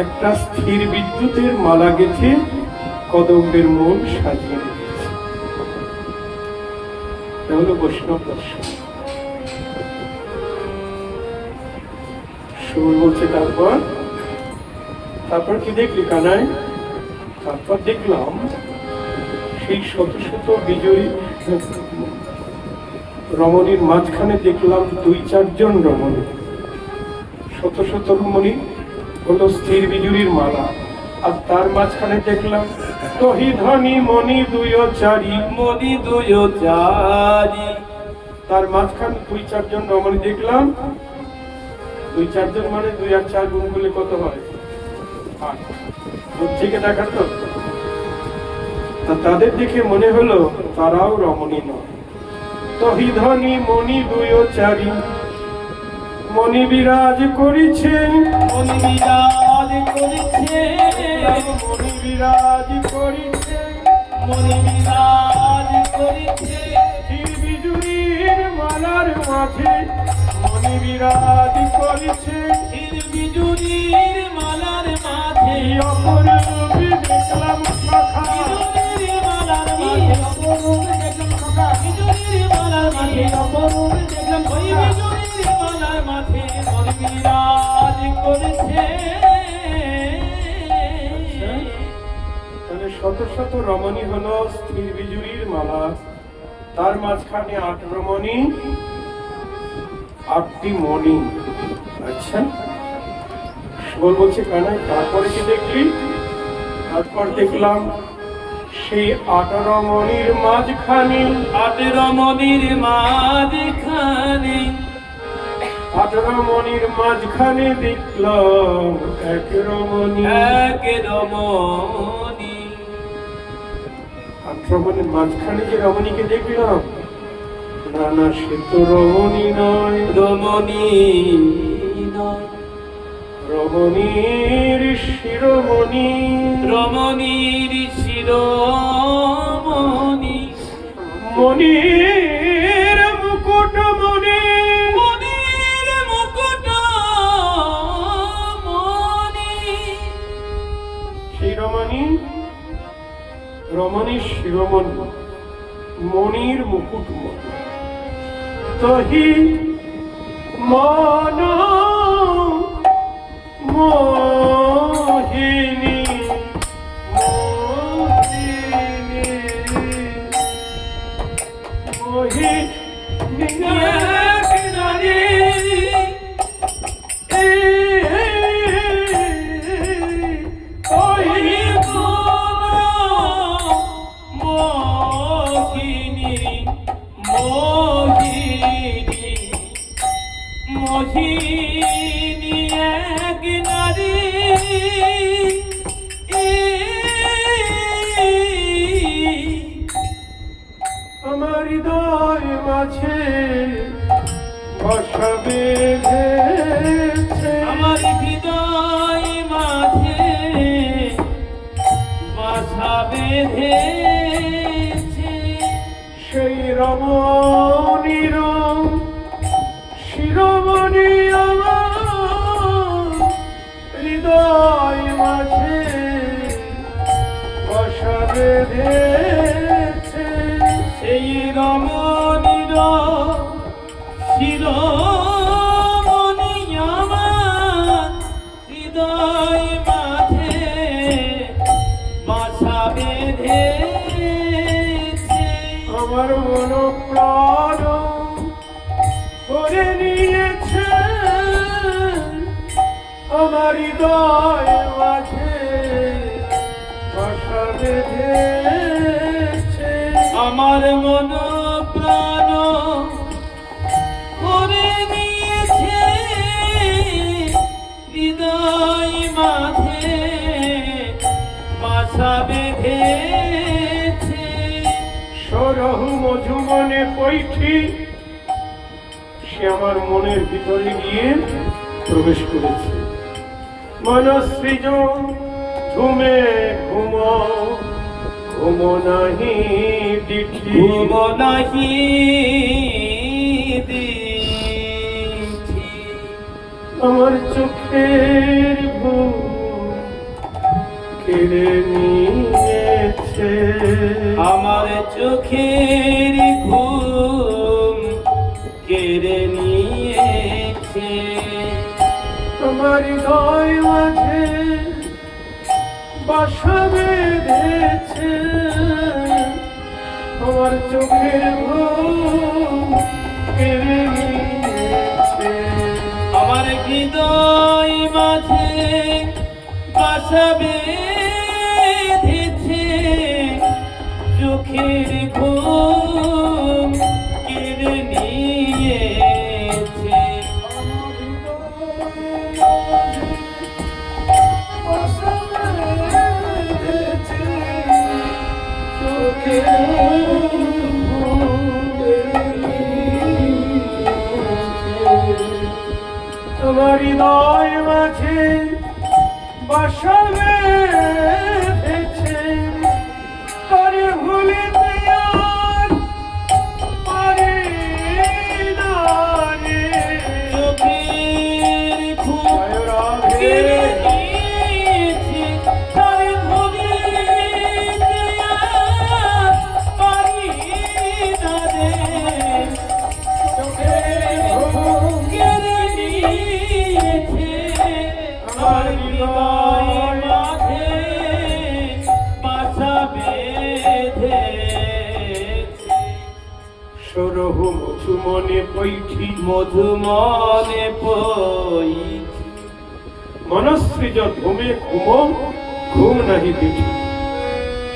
একটা স্থির বিদ্যুতের মালা গেঁথে কদম্বের মূল সাজিয়ে রেখেছে। এটা হলো বৈষ্ণব দর্শন। সুর বলছে তারপর কি দেখলি কানাই? তারপর দেখলাম সেই শত শত বিজয়ী রমণীর মাঝখানে দেখলাম 2-4 জন রমণী। শত শত রমণী হলো স্থির বিজুরির মালা, আর তার মাঝখানে দেখলাম তহি ধনী মণি 2-4 মনি দুয় চারি। তার মাঝখানে 2-4 জন রমণী দেখলাম। 2-4 জন মানে 2 আর 4 গুণ করলে কত হয়? 8। বুদ্ধিকে দেখা তো। তা তাদের দেখে মনে হলো তারাও রমণী নয়। তহি ধনী মণি 2-4 মণি বিরাজ করিছে, মনি বিরাজ করিছে, মণি বিরাজ করিছে, মনি বিরাজ করিছে। স্থির বিজুরির মালার মাঝে মণি বিরাজ করিছে। স্থির বিজুরির মালার মাঝে অপরূপে দেখলাম শাখা, বিজুরির মালার মাঝে অপরূপে দেখলাম শাখা। বিজুরির মালার মাঝে অপরূপে দেখলাম ওই বিজুরির মালার মাঝে মনি বিরাজ করেছে। তাহলে শত শত রমণী হলো স্থির বিজুরির মালা, তার মাঝখানে 8 রমণী, 8টি মণি। আচ্ছা, বলছে কানাই তারপরে কি দেখলি? তারপর দেখলাম সেই 8 রমণীর মাঝখানে, 8 রমণীর মাঝখানে, 8 রমণীর মাঝখানে দেখলাম 1 রমণী। এক রমণী। 8 রমণীর মাঝখানে যে রমণীকে দেখলাম, না না, সে তো রমণী নয়। রমণী নয়, রমণীর শিরোমণি, রমণীর শিরোমণি, মণির মুকুট মণি, মণির মুকুট মণি। শিরোমণি, রমণীর শিরোমণি, মণির মুকুট মণি। তহি মন মোহিনী, মোহিনী, মোহিনী এক নারী, ওই মোহিনী, মোহিনী, মোহিনী এক নারী। আমার হৃদয় মাঝে বসা বেঁধেছে, আমার হৃদয় মাঝে বাসা বেঁধেছে। সেই রমণীর শিরোমণি আমার হৃদয় মাঝে বসা বেঁধেছে। সেই রমণীর শিরোমণি আমার হৃদয় মাঝে বাসা বেঁধেছে। আমার মন প্রাণ করে নিয়েছে, আমার হৃদয় মাঝে বাসা বেঁধেছে। আমার মন প্রাণ করে নিয়েছে, হৃদয় মাঝে বাসা বেঁধেছে। সরহু মধুমনে পৈঠি, সে আমার মনের ভিতরে গিয়ে প্রবেশ করেছে। মনসৃজন ঘুমে ঘুম, ঘুম নাহি দিঠি, ঘুম নাহি দিঠি। আমার চোখের ঘুম কেড়ে নিয়েছে, আমার চোখের ঘুম কেড়ে নিয়েছে। আমার হৃদয় মাঝে বাসা বেঁধে আমার চোখের ঘুম কেড়ে নিয়েছে। আমার হৃদয় মাঝে বাসা বেঁধেছে, চোখের ঘুম কেড়ে নিয়েছে। তোমার হৃদয় মাঝে বাসা বেঁধেছে, তারে ভুলিতে আর পারি না রে। চোখের ঘুম জয় রাধে। কেড়ে নিয়েছে, তারে ভুলিতে আর পারি না রে। চোখের ঘুম কেড়ে নিয়েছে, আমার হৃদয় মাঝে বাসা বেঁধেছে। সরহ মধু মনে পৈঠি, মধু মনে পই মনস্সৃজ ধূমে ঘুম ঘুম নাহি পিঠি।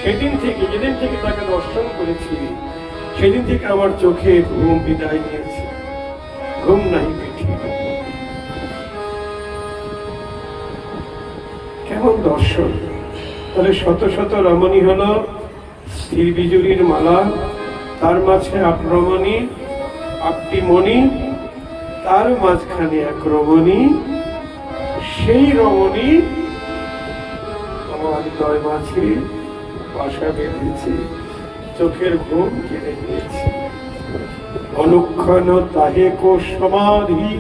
সেদিন থেকে, যেদিন থেকে তাকে দর্শন করেছি, সেদিন থেকে আমার চোখে ঘুম বিদায় নিয়েছে, ঘুম নাহি পিঠি। কেমন দর্শন! তাহলে শত শত রমণী হলো স্থির বিজুলির মালা, তার মাঝে এক রমণী, একটি মণি, তার মাঝখানে এক রমণী, সেই রমণী আমার হৃদয় মাঝে বাসা বেঁধেছে, চোখের ঘুম কেড়ে নিয়েছে। অনুক্ষণ তাহে কো সমাধি,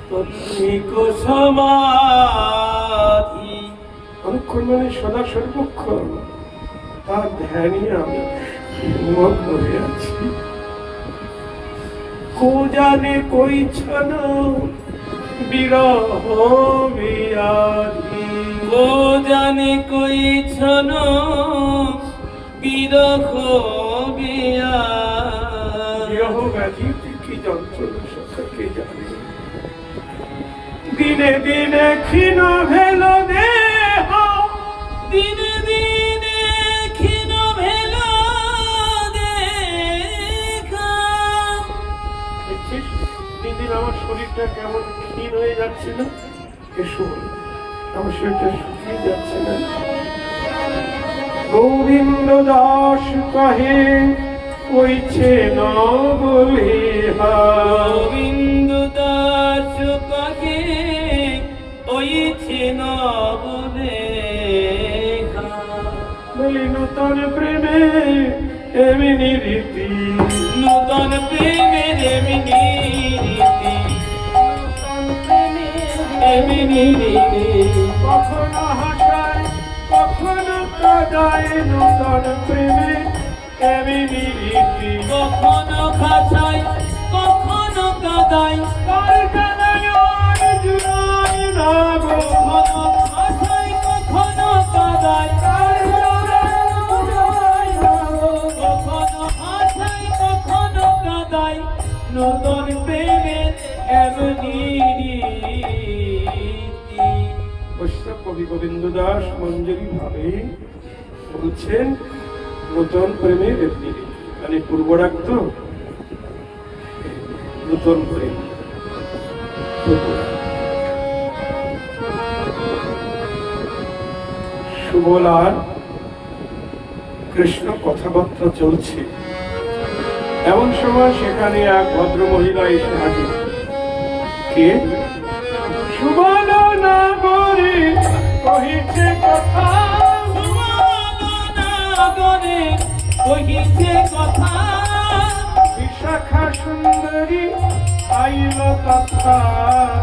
তত্ত্বিক সমাধি। অনুক্ষণ মানে সদা সর্বক্ষণ, তার ধ্যানে আমি মগ্ন হয়ে আছি। কো জানে কই ছন বিরহ বিয়াধি, ও জানে কই ছন বিরহ বিয়া। বিরহ ব্যাধি কি যন্ত্রণা সখা কে জানে। দিনে দিনে ক্ষীণ ভেল দেহ, দিনে দিনে ক্ষীণ ভেল দেখা। দেখছিস দিন দিন আমার শরীরটা কেমন ক্ষীণ হয়ে যাচ্ছে না? এসো, আমার শরীরটা শুকিয়ে যাচ্ছে না। গোবিন্দ দাস কহে কইছে না বলে গোবিন্দ দাস কাকে ওইছে না বলে। বলি নূতন প্রেমে এমনি রীতি, নূতন প্রেমের এমনি রীতি, এমনি রীতি। কখনো হাসায় কখনো কাঁদায়, নূতন প্রেমে এমনি রীতি। কখনো খাসাই কখনো কাদাই, তার কাদায় আর জুড়ায় না গো। কখনো খাসাই কখনো কাদাই, তার কাদায় জুড়ায় না গো। কখনো খাসাই কখনো কাদাই, নতুন প্রেমের এমনি রীতি। বৈষ্ণব কবি গোবিন্দ দাস মঞ্জুরি ভাবে বলছেন নতুন প্রেমে এমনি রীতি, মানে পূর্বরাগ তো নতুন প্রেম। সুবলার কৃষ্ণ কথাবার্তা চলছে, এমন সময় সেখানে এক ভদ্র মহিলা এসে হাজির। কে? সুবল না বলে কহিছে কথা, সুবলনগরে কহিছে কথা, বিশাখা সুন্দরী আইল তথা।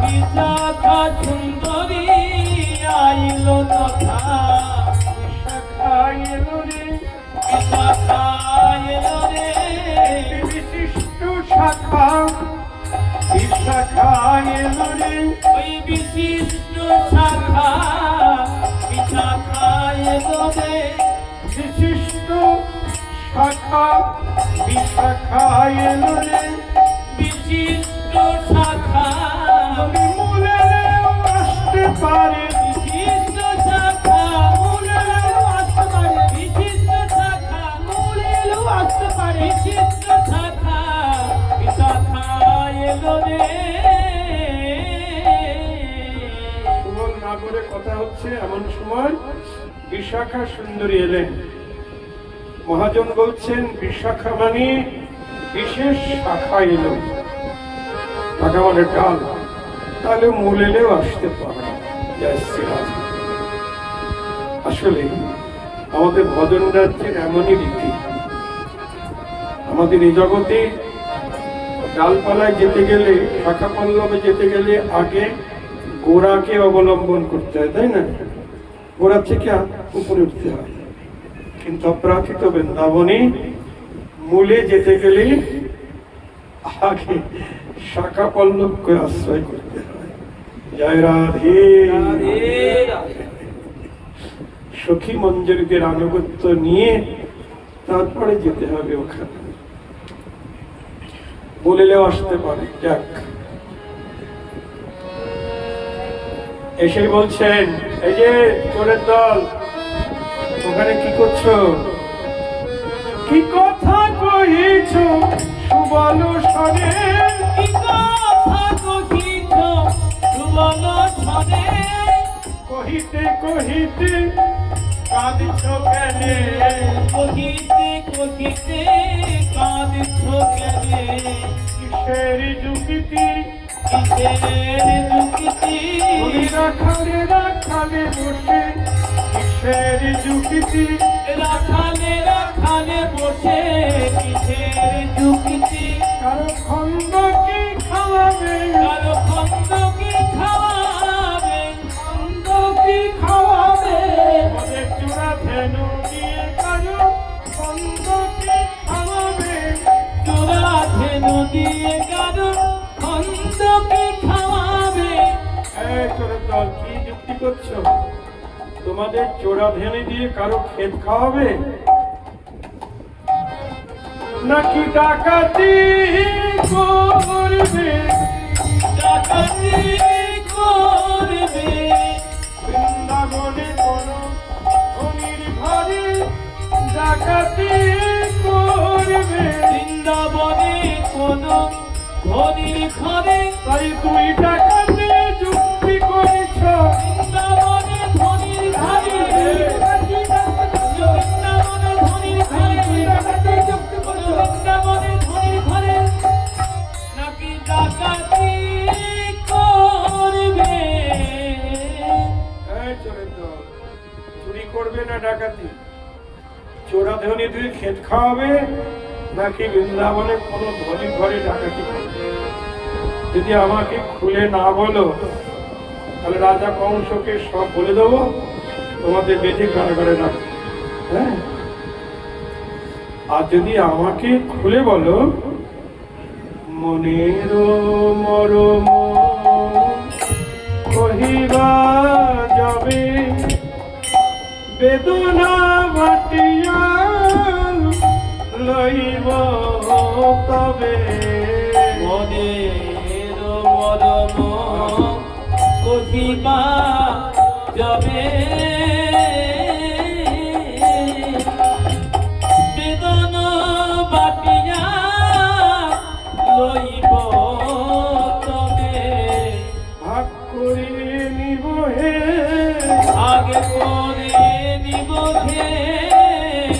বিশাখা সুন্দরী আইল তথা। বিশাখা আইল রে, বিশাখা আইল রে, বিশিষ্ট শাখা, বিশাখা আইল রে। ওই বিশিষ্ট শাখা বিশাখা আইল রে। বিশিষ্ট শাখা বিশাখা এলো রে, বিচিত্র শাখা মূলেও আসতে পারে, বিচিত্র শাখা মূলেও আসতে পারে, বিচিত্র শাখা মূলেও আসতে পারে, বিচিত্র শাখা বিশাখা এলো রে। সুবল না করে কথা হচ্ছে এমন সময় বিশাখা সুন্দরী এলেন। মহাজন বলছেন বিশাখা মানে বিশেষ শাখা এলো, শাখা মানে ডাল, তাহলে মূল এলেও আসতে পারে। জয় শ্রীরাম। আসলে আমাদের ভজন রাজ্যের এমনই রীতি। আমাদের এই জগতে ডালপালায় যেতে গেলে, শাখা পল্লবে যেতে গেলে আগে গোড়াকে অবলম্বন করতে হয়, তাই না? গোড়া থেকে উপরে উঠতে হয়। কিন্তু অপ্রাকৃত বৃন্দাবনে মূলে যেতে গেলে আগে শাখা পল্লবকে আশ্রয় করতে হয়। জয় রাধে। সখী মঞ্জরীদের আনুগত্য নিয়ে তারপরে যেতে হবে ওখানে, বলেলেও আসতে পারে। যাক, এসেই বলছেন এই যে চোরের দল, ওখানে কি করছো? কি কথা কহিছ সুবল স্বরে, কি কথা কহিছ সুবল স্বরে, কহিতে কহিতে কাঁদছ কেনে, কহিতে কহিতে কাঁদছ কেনে, কিসের যুক্তি কিসের যুক্তি, রাখালে রাখালে বসে, কিসের যুক্তি রাখালে রাখালে বসে, কিসের যুক্তি, কারো খন্ড কি খাওয়াবে, কারো খন্দ কি খাওয়াবে, খন্ড কি খাওয়াবে, ওদের চূড়া ধেনু দিয়ে কারো খন্ড কি খাওয়াবে, চোরা ধেনু দিয়ে কারো খন্দ কি খাওয়াবে। এই চোরের দল, কি যুক্তি করছো? তোমাদের চোরা ধেনে দিয়ে কারো ক্ষেত খাওয়াবে, নাকি ডাকাতি করবে, ডাকাতি করবে, বৃন্দাবনে কোনো ধনির ঘরে ডাকাতি করবে, বৃন্দাবনে কোনো ধনির ঘরে, তাই তুই ডাকাতি যুক্তি করেছ, বৃন্দাবনে ধনির ঘরে, বৃন্দাবনে ধনির ঘরে, বৃন্দাবনে ধনির ঘরে নাকি ডাকাতি করবে। এই চোরের দল, চুরি করবে না ডাকাতি? চোরা ধনী তুই ক্ষেত খাওয়াবে, নাকি বৃন্দাবনে কোনো ধনী ঘরে ডাকাতি করবে? যদি আমাকে খুলে না বলো, তাহলে রাজা কংসকে সব বলে দেবো, তোমাদের বেঁধে কারাগারে রাখবো। হ্যাঁ, আর যদি আমাকে খুলে বলো, মনের মরম কহিবা যাবে, বেদনা ভাটিয়া লইব তবে, মনের মরম কহিবা যাবে, বেদনা বাটিয়া লইব তবে, ভাগ করে নিব হে, আগে করে নিব হে,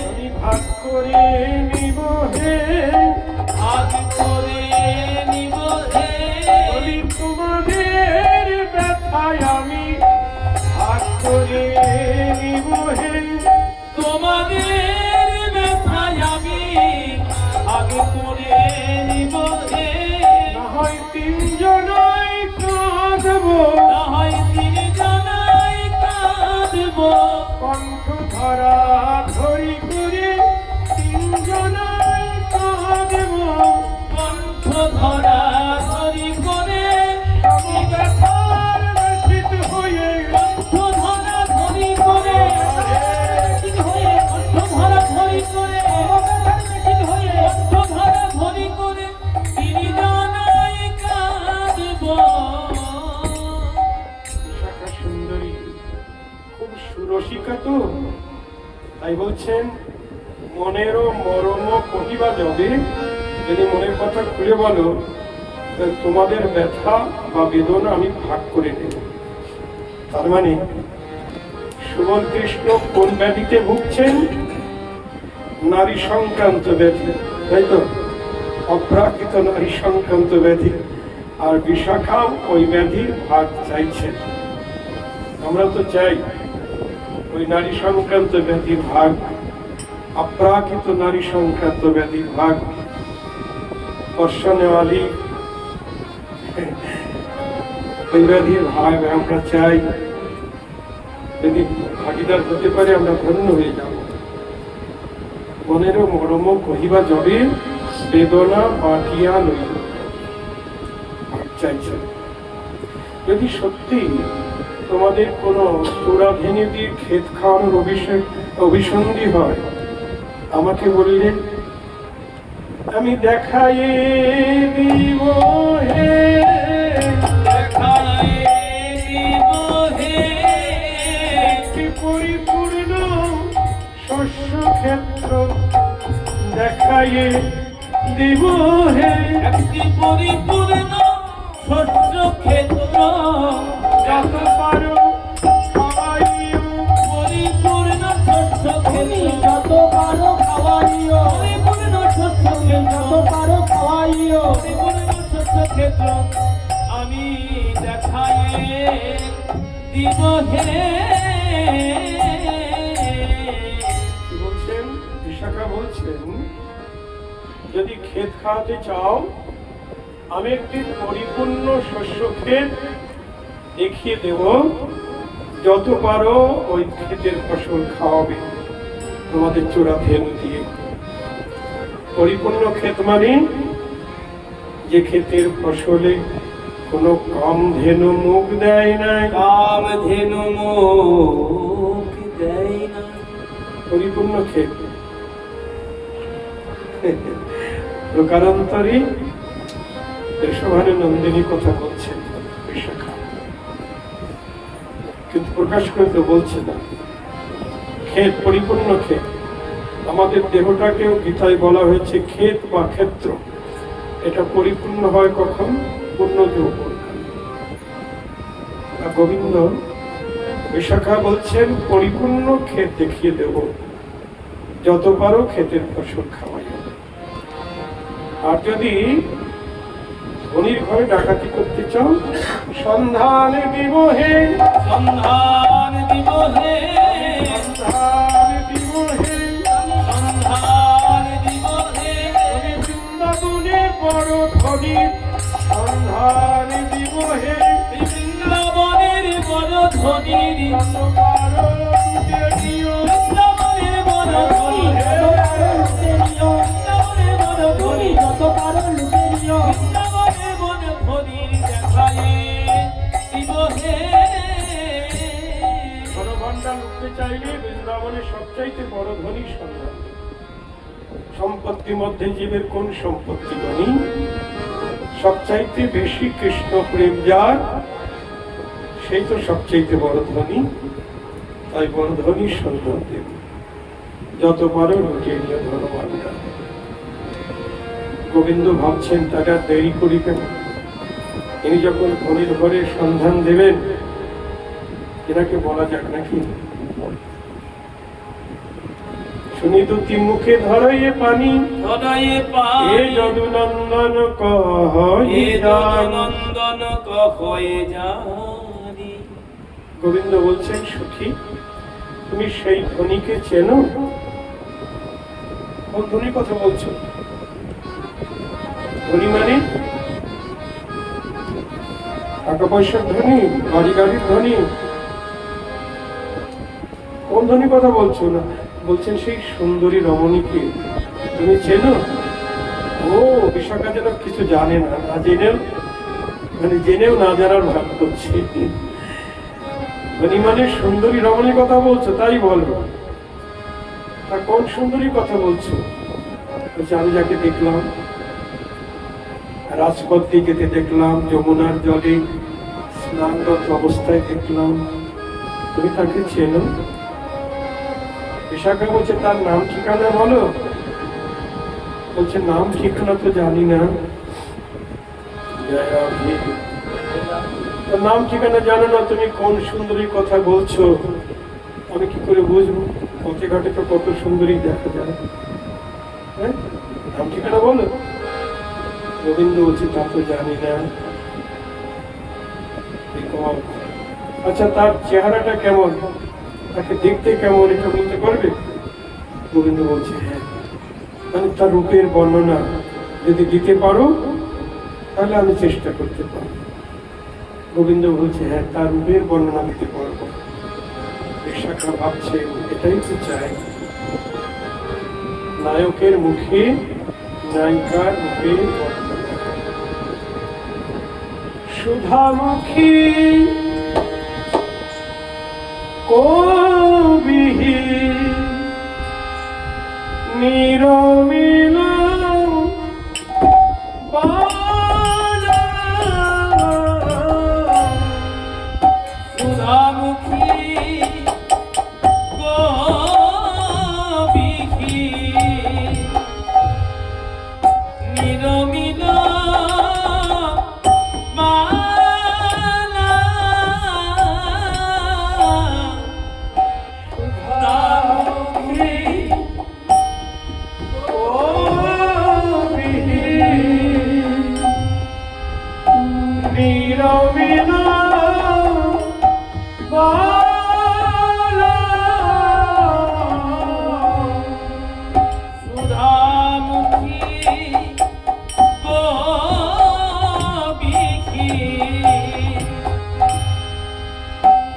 আমি ভাগ করে নিব হে, আগে করে নিব হে, বলি তোমাদের ব্যথায় আমি ভাগ করে নিব হে, তোমাদের ব্যথায় আমি আগে করে নিব হে, না হয় তিনজনাই কাঁদব, না হয় তিনজনাই কাঁদব, কণ্ঠ ধরা ধরি করে তিনজনাই কাঁদব, কণ্ঠ ধরা ধরি করে ব্যথার ব্যথিত হয়ে কণ্ঠ ধরা ধরি করে হয়ে কণ্ঠ ধরা ধরি করে বলছেন মনেরও মরম কহিবা যাবে, যদি মনের কথা খুলে বলো তাহলে তোমাদের ব্যথা বা বেদনা আমি ভাগ করে নেব। তার মানে সুবল কৃষ্ণ কোন ব্যাধিতে ভুগছেন? নারী সংক্রান্ত ব্যাধি, তাই তো? অপ্রাকৃত নারী সংক্রান্ত ব্যাধি। আর বিশাখাও ওই ব্যাধির ভাগ চাইছেন। আমরা তো চাই ওই নারী সংক্রান্ত ব্যাধির ভাগ, অপ্রাকৃত নারী সংক্রান্ত ব্যাধির ভাগ। পর্ষণেওয়ালি ওই ব্যাধির ভাগ আমরা চাই। যদি ভাগিদার হতে পারে আমরা ধন্য হয়ে যাব। মনেরও মরম কহিবা যাবে, বেদনা বাটিয়া লইব চাইছেন। যদি সত্যি তোমাদের কোনো চোরাধীনীতির ক্ষেত খাওয়ানোর অভিসন্ধি হয়, আমাকে বললে আমি দেখাইয়ে দিব হে, দেখাইয়ে দিব হে একটি পরিপূর্ণ শস্য ক্ষেত্র দেখাইয়ে দিব হে, একটি পরিপূর্ণ শস্য ক্ষেত্র যত পারো খাওয়াইও, পরিপূর্ণ শস্য ক্ষেত্র যত পারো খাওয়াইও, পরিপূর্ণ শস্য ক্ষেত্র যত পারো খাওয়াইও, পরিপূর্ণ শস্য ক্ষেত্র আমি দেখাইয়ে দিব হে। কি বলছেন? বিশাখা বলছেন যদি ক্ষেত খাওয়াতে চাও, আমি একটি পরিপূর্ণ শস্য ক্ষেত দেখিয়ে দেব, যত পারো ওই ক্ষেতের ফসল খাওয়াবে তোমাদের চোরা ধেনু দিয়ে। পরিপূর্ণ ক্ষেত মানে যে ক্ষেতের ফসলে কোনো কম ধেনু মুখ দেয় নাই, কাম ধেনু মুখ দেয় না, পরিপূর্ণ ক্ষেত। প্রকারান্তরে দেশভানু নন্দিনী কথা বলছেন বিশাখা, কিন্তু প্রকাশ করে তো বলছে না। ক্ষেত পরিপূর্ণ ক্ষেত। আমাদের দেহটাকেও গীতায় বলা হয়েছে ক্ষেত বা ক্ষেত্র। এটা পরিপূর্ণ হয় কখন? পূর্ণ যৌবন। গোবিন্দ বিশাখা বলছেন পরিপূর্ণ ক্ষেত দেখিয়ে দেব, যত পারো ক্ষেতের ফসল খাওয়াই। আর যদি ধনির ঘরে ডাকাতি করতে চাও, সন্ধানে দিব হে, সন্ধান দিব হে, সন্ধানে দিব হে, সন্ধান দিব হে, আমি বৃন্দাবনে বড় ধনী, সন্ধানে দিব হে, বৃন্দাবনের বড় ধনীর, যত পারো লুটে নিও, বৃন্দাবনের বড় ধনী, বৃন্দাবনের বড় ধনী, যত পারো লুটে নিও, বৃন্দাবনের বড় ধনীর দেখাইয়ে দিব হে। ধনভাণ্ডা লুটতে চাইলে বৃন্দাবনের সবচাইতে বড় ধনী সন্ধান। সম্পত্তির মধ্যে জীবের কোন সম্পত্তি ধনী? সবচাইতে বেশি কৃষ্ণ প্রেম যার, সেই তো সবচাইতে বড় ধনী। তাই বড় ধনী সন্ধান দেব, যত পারো লুটিয়ে নিয়ে ধনভাণ্ডা। গোবিন্দ ভাবছেন তারা দেরি করি কেন? ইনি যখন ধনীর ঘরে সন্ধান দেবেন, এনাকে বলা যাক নাকি? শুনি দুটি মুখে ধরাইয়ে পানি, ধরাইয়ে এ পাই, যদুনন্দন এ কহে যান। নন্দন কহে জানি। গোবিন্দ বলছেন সখী, তুমি সেই ধনীকে চেনো? কোন ধনীর কথা বলছো? ধনী মানে টাকা পয়সার ধনী, বাড়ি গাড়ির ধনী? কোন ধনী কথা বলছো? না, বলছেন সেই সুন্দরী রমণীকে তুমি চেনো? ও বিশাখা যেন কিছু জানে না, না জেনেও মানে জেনেও না জানার ভাব করছে। মানে সুন্দরী রমণীর কথা বলছো, তাই বলবো। তা কোন সুন্দরী কথা বলছো? বলছে আমি যাকে দেখলাম রাজপথ দিকে দেখলাম, যমুনার জলে স্নানরত অবস্থায় দেখলাম, তুমি তাকে চেনো? বিশাখা বলছে তার নাম ঠিকানা বলো। বলছে নাম ঠিকানা তো জানি না। তার নাম ঠিকানা জানো না, তুমি কোন সুন্দরীর কথা বলছো আমি কি করে বুঝবো? পথে ঘাটে তো কত সুন্দরী দেখা যায়। হ্যাঁ, নাম ঠিকানা বলো। গোবিন্দ বলছে তা তো জানি না। আচ্ছা তার চেহারাটা কেমন, তাকে দেখতে কেমন, এটা বলতে পারবে? গোবিন্দ বলছে হ্যাঁ, মানে তার রূপের বর্ণনা যদি দিতে পারো তাহলে আমি চেষ্টা করতে পারি। গোবিন্দ বলছে হ্যাঁ, তার রূপের বর্ণনা দিতে পারবো। বিশাখা ভাবছে এটাই তো চাই, নায়কের মুখে নায়িকার রূপের বর্ণনা। সুধামুখী কবিহি নিরমিল বালা। সুধামুখী গোপীহি নিরমিল মালা। সুধামুখী নিরমিল বালা। সুধামুখী গোপীহি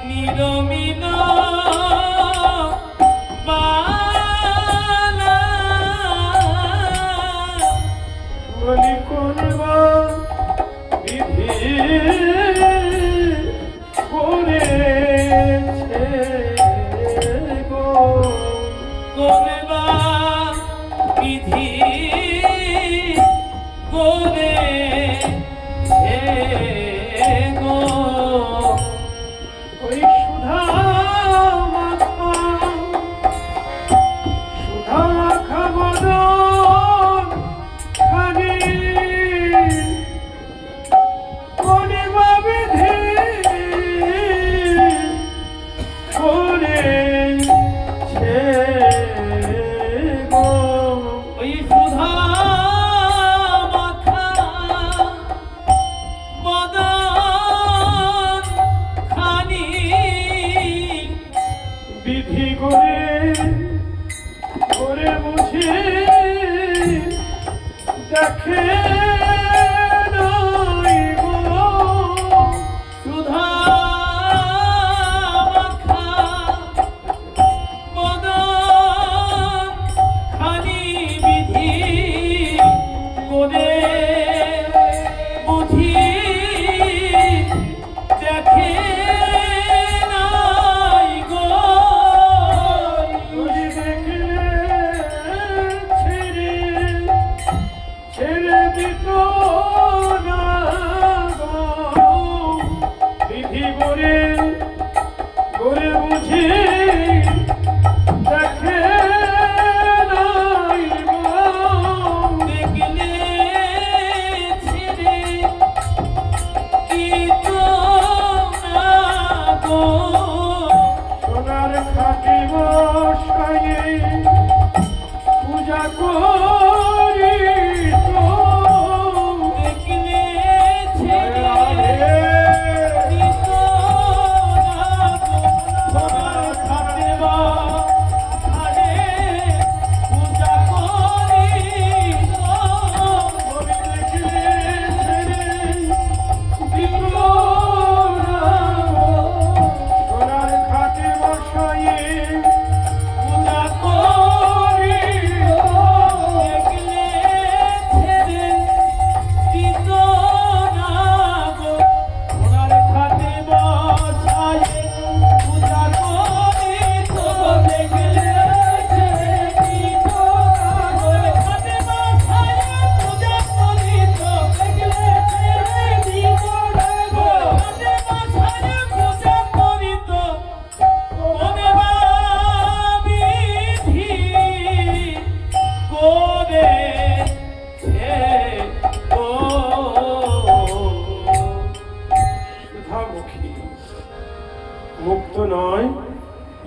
নিরমিল বালা। বলি কোনবা বিধি করেছে গো, কোনবা বিধি করেছে গো। ওই সুধা মাখা বদন খানি কোনবা বিধি করেছে গো। ওই সুধা মাখা বদন খানি বিধি করে করে বুঝি দেখে নাই গো। সুধা মাখা বদন খানি বিধি করে বুঝি দেখে নাই গো। বুঝি দেখলে ছেড়ে ছেড়ে দিত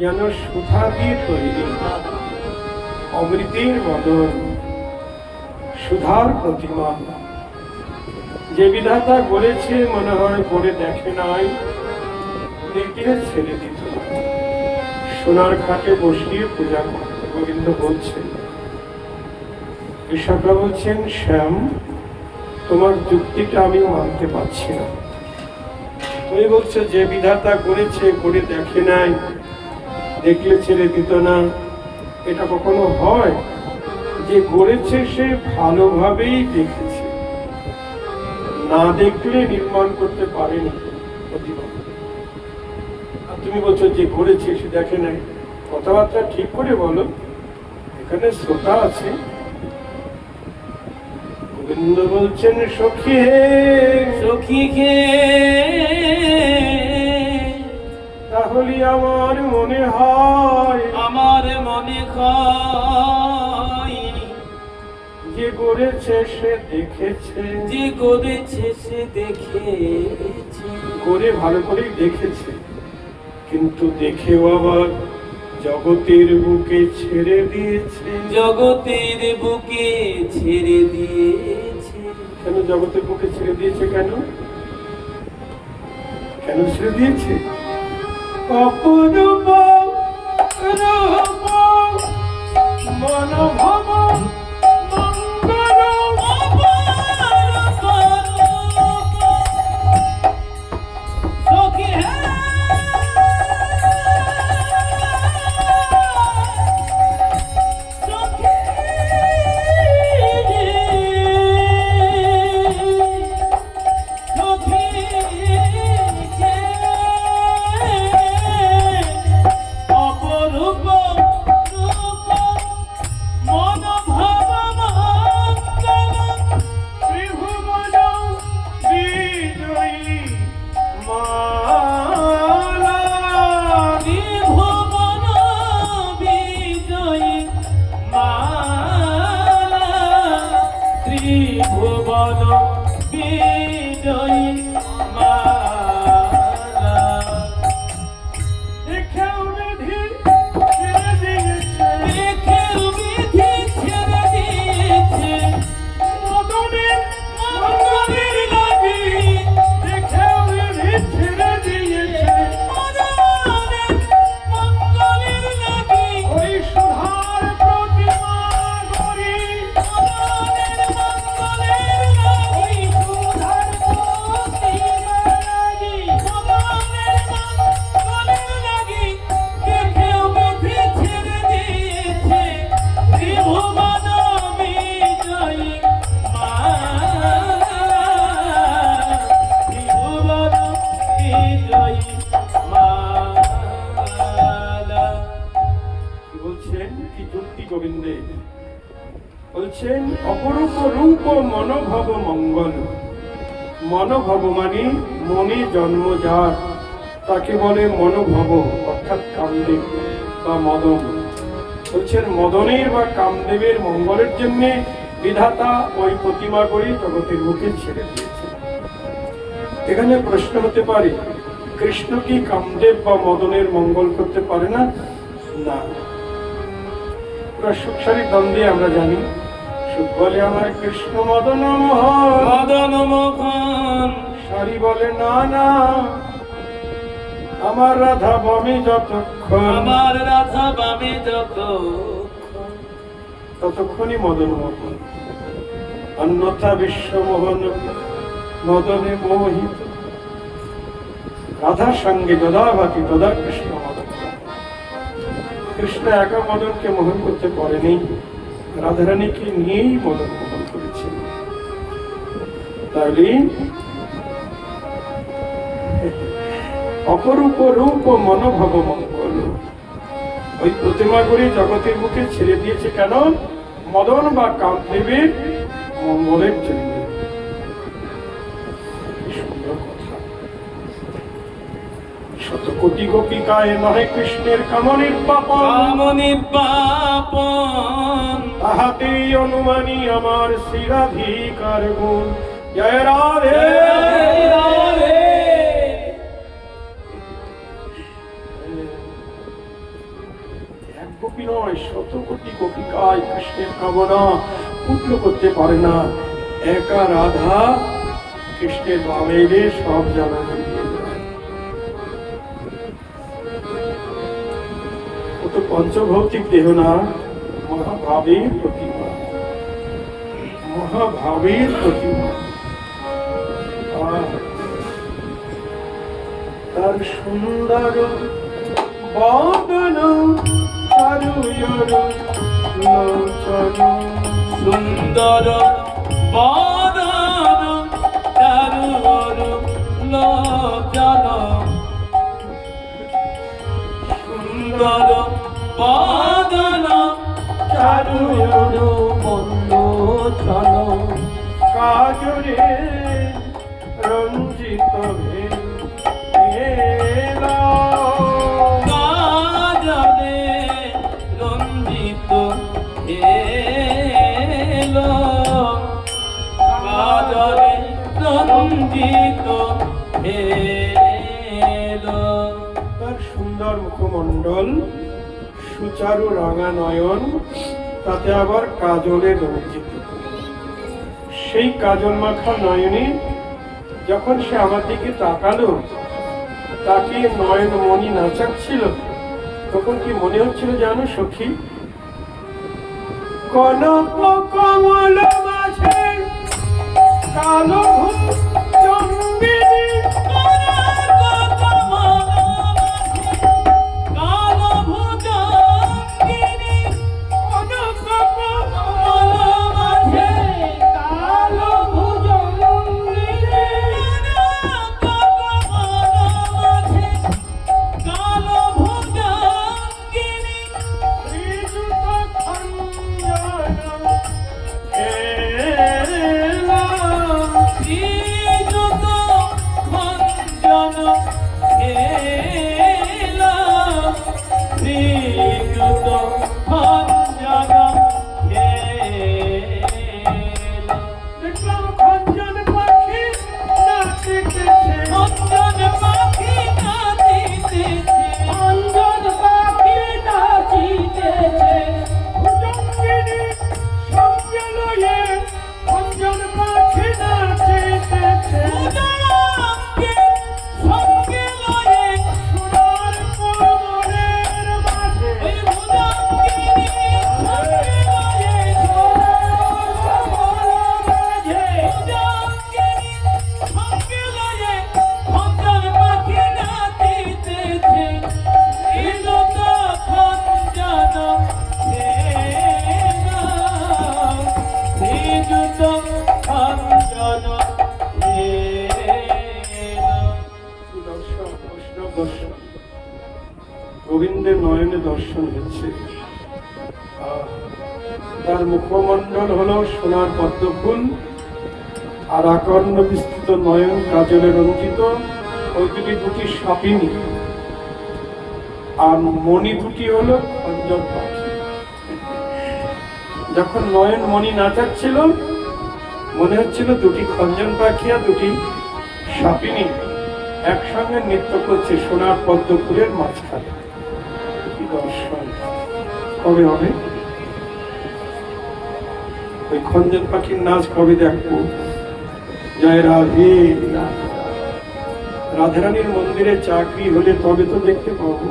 যেন সুধা দিয়ে তৈরি, অমৃতের মদন, সুধার প্রতিমা। যে বিধাতা বলেছে মনে হয় করে দেখে নাই, দেখলে ছেড়ে দিত না, সোনার খাটে বসিয়ে পূজা করত। গোবিন্দ বলছেন, কৃষকরা বলছেন, শ্যাম তোমার যুক্তিটা আমি মানতে পারছি না। তুমি বলছো যে বিধাতা করেছে করে দেখে নাই, দেখলে ছেড়ে দিত না, এটা কখনো হয়? যে গড়েছে সে ভালোভাবেই দেখেছে, না দেখলে নির্মাণ করতে পারেনি প্রতিমা। আর তুমি বলছো যে গড়েছে সে দেখে নাই। কথাবার্তা ঠিক করে বলো, এখানে শ্রোতা আছে। গোবিন্দ বলছেন, সখী হে, সখী হে, তাহলে আমার মনে হয়, আমার মনে হয়, যে গড়েছে সে দেখেছে, যে করেছে সে দেখেছে, করে ভালো করেই দেখেছে, কিন্তু দেখেও আবার জগতের বুকে ছেড়ে দিয়েছে। জগতের বুকে ছেড়ে দিয়েছে। কেন জগতের বুকে ছেড়ে দিয়েছে? কেন কেন ছেড়ে দিয়েছে? অপরূপ রূপ মনোভব মঙ্গল, সখী হে, সখী অপরূপ রূপ মন ভাব মঙ্গল, ত্রিভুবন বিজয়ী মালা, ত্রিভুবন বিজয়ী মালা, ত্রিভুবন বিজয়ী মালা, দেখেও বিধি ছেড়ে দিয়েছে, দেখেও বিধি ছেড়ে দিয়েছে, মদনের মঙ্গলের লাগি, দেখেও বিধি ছেড়ে দিয়েছে, মদনের মঙ্গলের লাগি, ওই সুধার প্রতিমা করি, মদনের মঙ্গলের লাগি, সুধার প্রতিমা লাগি, মদনের মঙ্গলের লাগি, দেখেও বিধি ছেড়ে দিয়েছে, ত্রিভুবন বিজয়ী মালা, ত্রিভুবন বিজয়ী মালা। কি বলছেন? কি যুক্তি গোবিন্দের? বলছেন, অপরূপ রূপ মনোভব মঙ্গল। মনোভব মানে মনে জন্ম যার, তাকে বলে মনোভব, অর্থাৎ কামদেব বা মদন। বলছেন, মদনের বা কামদেবের মঙ্গলের জন্য বিধাতা ওই প্রতিমা করে জগতের মুখে ছেড়ে দিয়েছে। এখানে প্রশ্ন হতে পারে, কৃষ্ণ কি কামদেব বা মদনের মঙ্গল করতে পারে না? না। সুখসারী দ্বন্দ্বে আমরা জানি, সুখ বলে আমার কৃষ্ণ মদন মোহন, মদন মোহন, সারি বলে না না আমার রাধা বমি যতক্ষণ, আমার রাধা বামে যত, ততক্ষণই মদন মোহন, অন্যথা বিশ্বমোহন মদনে মোহিত। রাধার সঙ্গে যদাভাতি তদা কৃষ্ণ মদন। কৃষ্ণ একা মদনকে মোহন করতে পারেনি, রাধারানীকে নিয়েই মদন মোহন করেছেন। তাহলে অপরূপ রূপ মনোভব মঙ্গল, ওই প্রতিমা করে জগতের মুখে ছেড়ে দিয়েছে। কেন? মদন বা কামদেবের মঙ্গলের জন্য। কি সুন্দর কথা। শত কোটি গোপিকায় নহে কৃষ্ণের কামনের পাপন, কামনি পাপন, তাহাতেই অনুমানী আমার শিরাধিকার গুণ। জয় রাধে রাধে। গোপী নয়, শত কোটি গোপিকায় কৃষ্ণের কামনা পূর্ণ করতে পারে না। একা রাধা কৃষ্ণের বামে এলে সব জানা জুড়িয়ে যায়। ও তো পঞ্চভৌতিক দেহ না, মহাভাবের প্রতিমা, মহাভাবের প্রতিমা। তার সুন্দর বদন চারুয়র লোচন, সুন্দর বদন চারুর লোচন, সুন্দর বদন চারুর মনোচন, কাজরে রঞ্জিত ভেলা, কাজলে রঞ্জিত এলো, কাজলে রঞ্জিত এলো। তার সুন্দর মুখমণ্ডল, সুচারু রাঙা নয়ন, তাতে আবার কাজলে রঞ্জিত। সেই কাজল মাখা নয়নে যখন সে আমার দিকে তাকালো, তাকে নয়ন মণি নাচাচ্ছিল, তখন কি মনে হচ্ছিল জানো সখী? কনক কমল মাঝে কালো জম্বিনী, কালো ভুজঙ্গিনী, কনক কমল মাঝে কালো ভুজঙ্গিনী, কমল মাঝে কালো ভুজঙ্গিনী, শ্রীযুত খঞ্জন খেলা, শ্রীযুত খঞ্জন খেলা, শ্রীযুত খঞ্জন খেলা। দেখলাম খঞ্জন পাখি নাচিতেছে, খঞ্জন পাখি নাচিতেছে, খঞ্জন পাখি নাচিতেছে, ভুজঙ্গিনী সঙ্গে লয়ে খঞ্জন পাখি নাচিতেছে, ভুজঙ্গে সঙ্গে লয়ে সোনার কোমরের মাঝে, ওই ভুজঙ্গিনী সঙ্গে লয়ে সোনার মাঝে, ভুজঙ্গিনী সঙ্গে লয়ে খঞ্জন পাখি নাচিতেছে, শ্রীযুত খঞ্জন খেলা, শ্রীযুত খঞ্জন খেলা। দর্শন বৈষ্ণব দর্শন, গোবিন্দের নয়নে দর্শন হচ্ছে। তার মুখমণ্ডল হলো সোনার পদ্মফুল, আর আকর্ণ বিস্তৃত নয়ন কাজলে রঞ্জিত। ওই দুটি সাপিনী, আর মণি দুটি হলো খঞ্জন পাখি। যখন নয়ন মণি নাচাচ্ছিল, মনে হচ্ছিল দুটি খঞ্জন পাখি আর দুটি সাপিনী একসঙ্গে নৃত্য করছে সোনার পদ্ম ফুলের মাঝখানে। কি দর্শন! কবে হবে ওই খঞ্জন পাখির নাচ? কবে দেখবো? জয় রাধে। রাধারানীর মন্দিরে চাকরি হলে তবে তো দেখতে পাবো।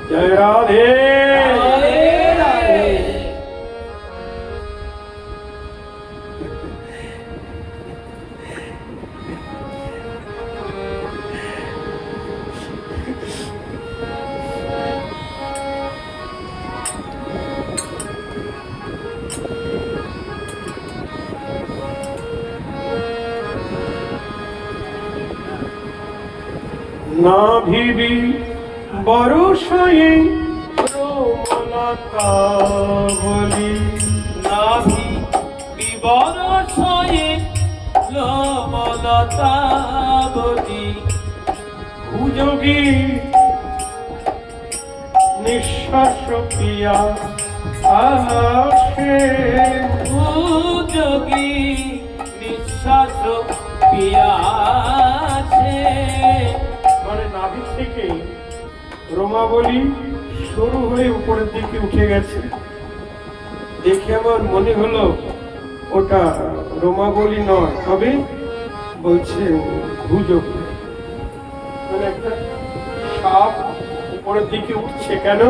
জয় রাধে। রাধে রাধে। না ভিবি বরষয়ে রোমলতা বলি, নাভি বিবরষয়ে লোমলতা বলি, ভুজগী নিঃশ্বাস প্রিয়া আসে, যোগী নিঃশ্বাস পিয়াছে। মানে নাভি থেকে রমাবলী শুরু হয়ে উপরের দিকে উঠে গেছে। দেখে আমার মনে হলো ওটা রমাবলী নয়, তবে বলছে ভুজক, মানে একটা সাপ উপরের দিকে উঠছে। কেন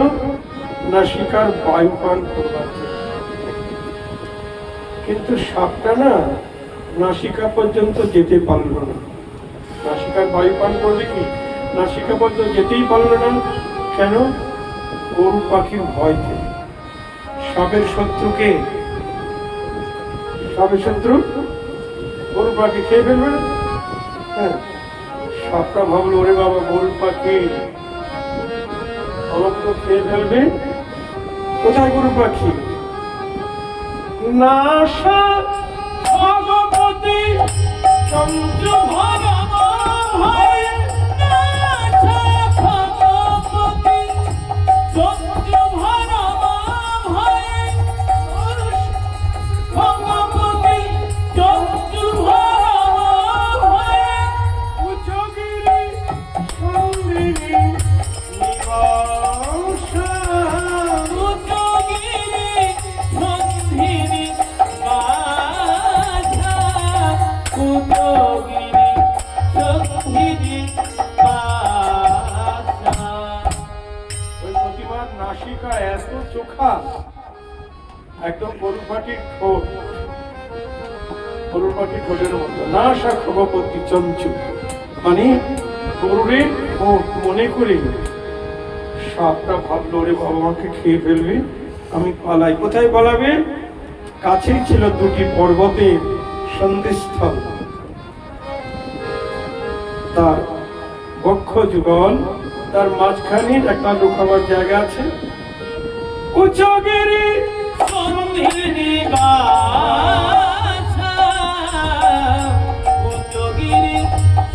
না শিকার বায়ু পান করবার জন্য। কিন্তু সাপটা না নাসিকা পর্যন্ত যেতে পারলো না। নাসিকার বায়ু পান করবে কি, নাসিকা পর্যন্ত যেতেই পারলো না। কেন? গরু পাখির ভয়তে। সাপের শত্রুকে, সাপের শত্রু গরু পাখি খেয়ে ফেলবে না। হ্যাঁ, সাপটা ভাবলো ওরে বাবা, গরু পাখি আমাকে তো খেয়ে ফেলবে। কোথায় গরু পাখি? নাসা ভগবতী চন্দ্র ভগবান নাসা ভগবতী চন্দ্র ভগবান ভগবতী চন্দ্র ভগবান উচ্চগিরি সন্দিনী নিবাসা। উচ্চগিরি সন্ধিনী বাসা উচ্চগিরি সন্ধিনী বাসা। ওই প্রতিমার নাসিকা এত চোখা, একদম গরু পাখির ঠোঁট, গরু পাখির ঠোঁটের মতো। নাসা খবপতি চঞ্চু, মানে গরুরে ঠোঁট মনে করে সাপটা ভাবলো রে বাবা আমাকে খেয়ে ফেলবে, আমি পালাই। কোথায় পালাবে? কাছেই ছিল দুটি পর্বতের সন্ধিস্থল, তার বক্ষ যুগল, তার মাঝখানে একটা লুকাবার জায়গা আছে। উচ্চগিরি সন্ধিনী বাসা উচ্চগিরি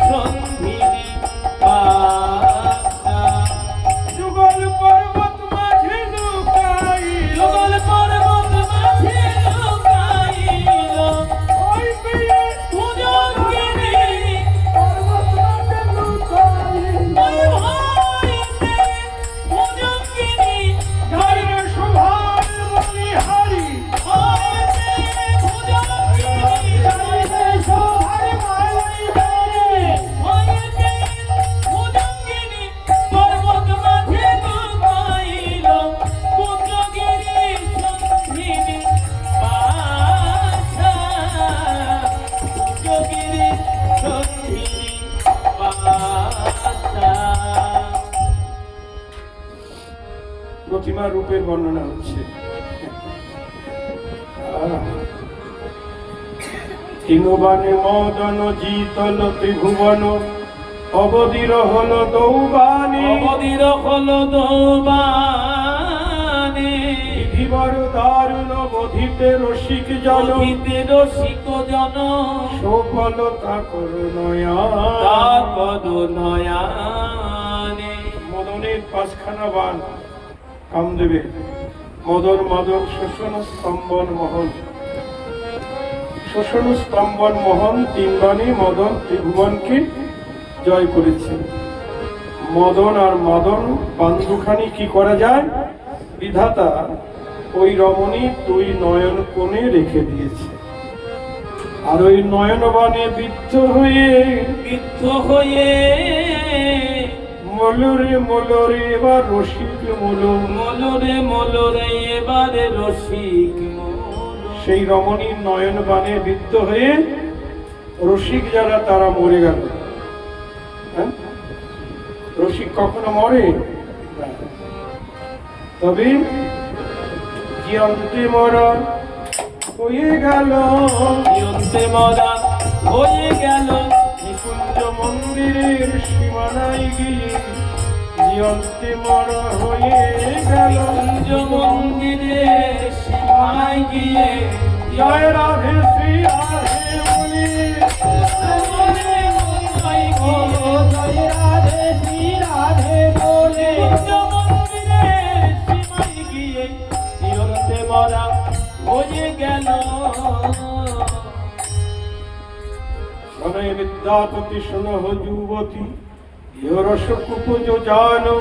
সন্ধিনী বাসা। যুগল পর্বত মাঝে লুকাইল, যুগল পর্বত মাঝে লুকাইল, ওই পেয়ে উচ্চগিরি পর্বত মাঝে লুকাইল। ওই হইতে উচ্চগিরি ধৈর্য শোভার বলিহারি, হইতে উচ্চগিরি ধৈর্য শোভার বলিহারি। হইতে উচ্চগিরি পর্বত মাঝে লুকাইল, উচ্চগিরি সন্ধিনী বাসা উচ্চগিরি সন্ধিনী বাসা। প্রতিমার রূপের বর্ণনা হচ্ছে। তৃণবানে মদন জিতল ত্রিভুবন, অবধির হল দৌবানে। অবধির হল দৌবানে, ধীবর দারুণ বধিতে রসিক জন, বধিতে রসিক জন, সফল তা করুণয়া। তার পদ নয়ানে। মদনের পাঁচখানা বান কামদেবের। মদন মদন শোষণ স্তম্ভন মোহন, শোষণ স্তম্ভন মোহন তিন বাণী মদন ত্রিভুবনকে জয় করেছে। মদন আর মদন বান দুখানি কি করা যায়? বিধাতা ওই রমণী দুই নয়ন কোণে রেখে দিয়েছে। আর ওই নয়নবানে বিদ্ধ হয়ে বিদ্ধ হয়ে মলরে মলরে এবার রসিক মল, মলরে মলরে এবারে রসিক মল। সেই রমণীর নয়ন বানে বিদ্ধ হয়ে রসিক যারা তারা মরে গেল। হ্যাঁ? রসিক কখনো মরে না। তবে জিয়ন্তে মরা হয়ে গেল, জিয়ন্তে মরা হয়ে গেল, নিকুঞ্জ মন্দিরের সীমানায় গিয়ে জিয়ন্তে মরা হয়ে গেল। কুঞ্জ মন্দিরে সীমায় গিয়ে জয় রাধে শ্রী রাধে বলে, মনে মন্দাই গিয়ে জয় রাধে শ্রী রাধে বলে, কুঞ্জ মন্দিরে সীমায় গিয়ে জিয়ন্তে মরা হয়ে গেল। বিদ্যাপতি শোনহ যুবতী, ইহ রস কুপুজ জানো,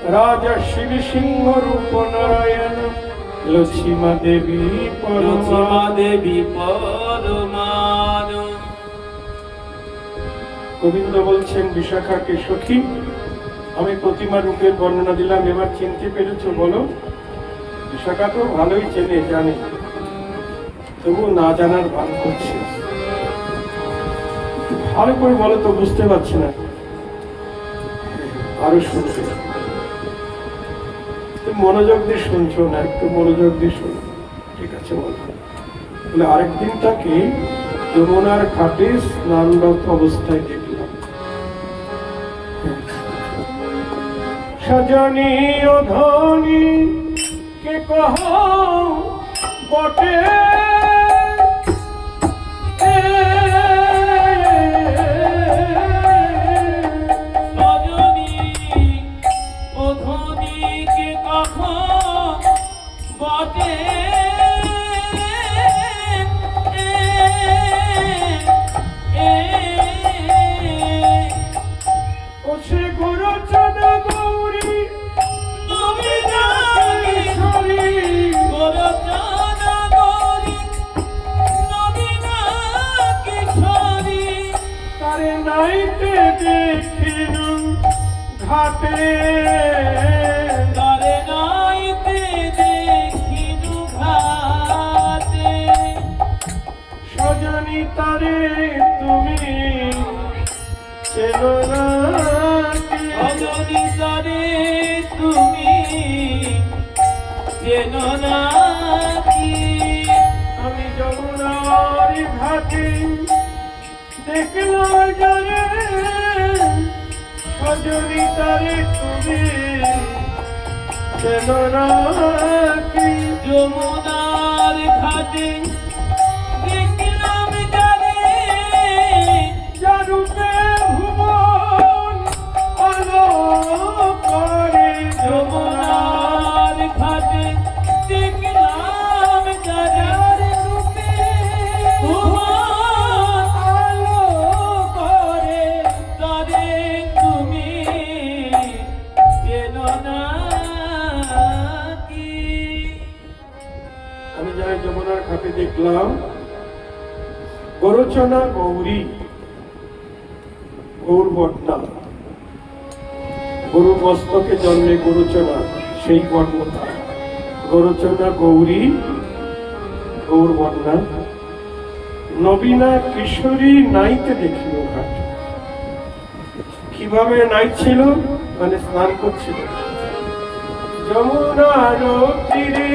রাজা শিব সিংহ রূপ নারায়ণ লক্ষ্মীমা দেবী লক্ষ্মীমা পরমা। দেবী পরমান। গোবিন্দ বলছেন বিশাখাকে, সখী আমি প্রতিমা রূপের বর্ণনা দিলাম, এবার চিনতে পেরেছো বলো? বিশাখা তো ভালোই চেনে, জানে, তবু না জানার ভান করছে। ভালো করে বলো তো, বুঝতে পারছি না। আরো শুনতে, মনোযোগ দিয়ে শুনছো না, একটু মনোযোগ দিয়ে শুনো। ঠিক আছে বলো। বলে আরেকদিন তাকে যমুনার ঘাটে স্নানরত অবস্থায় দেখলাম। সজনী ও ধনী কে কহ বটে, সজনী ও ধনীকে কহ বটে, ও সে গোরচন গৌরী নবীনা কিশোরী, গোরচনা গৌরী নবীনা কিশোরী, তারে নাইতে দেখিনু ঘাটে, তারে নাইতে দেখিনু ঘাটে। সজনী তারে তুমি চেনো নাকি? সজনী তারে তুমি চেনো নাকি? আমি যমুনার ঘাটে দেখলাম যারে, সজনী তারে তুমি চেনো নাকি? যমুনার ঘাটে দেখলাম যারে, যারূপে ভুবন আলো করে, যমুনার ঘাটে দেখলাম যারে রূপে ভুবন আলো করে, তারে তুমি চেনো নাকি? আমি যাই যমুনার ঘাটে দেখলাম গোরচনা গৌরী, গৌরবর্ণা, গরু মস্তকে জন্মে গোরচনা, সেই বর্ণতা গোরচনা গৌরী, গৌরবর্ণা, নবীনা কিশোরী নাইতে দেখিল ঘাট। কিভাবে নাইছিল? মানে স্নান করছিল। যমুনার তীরে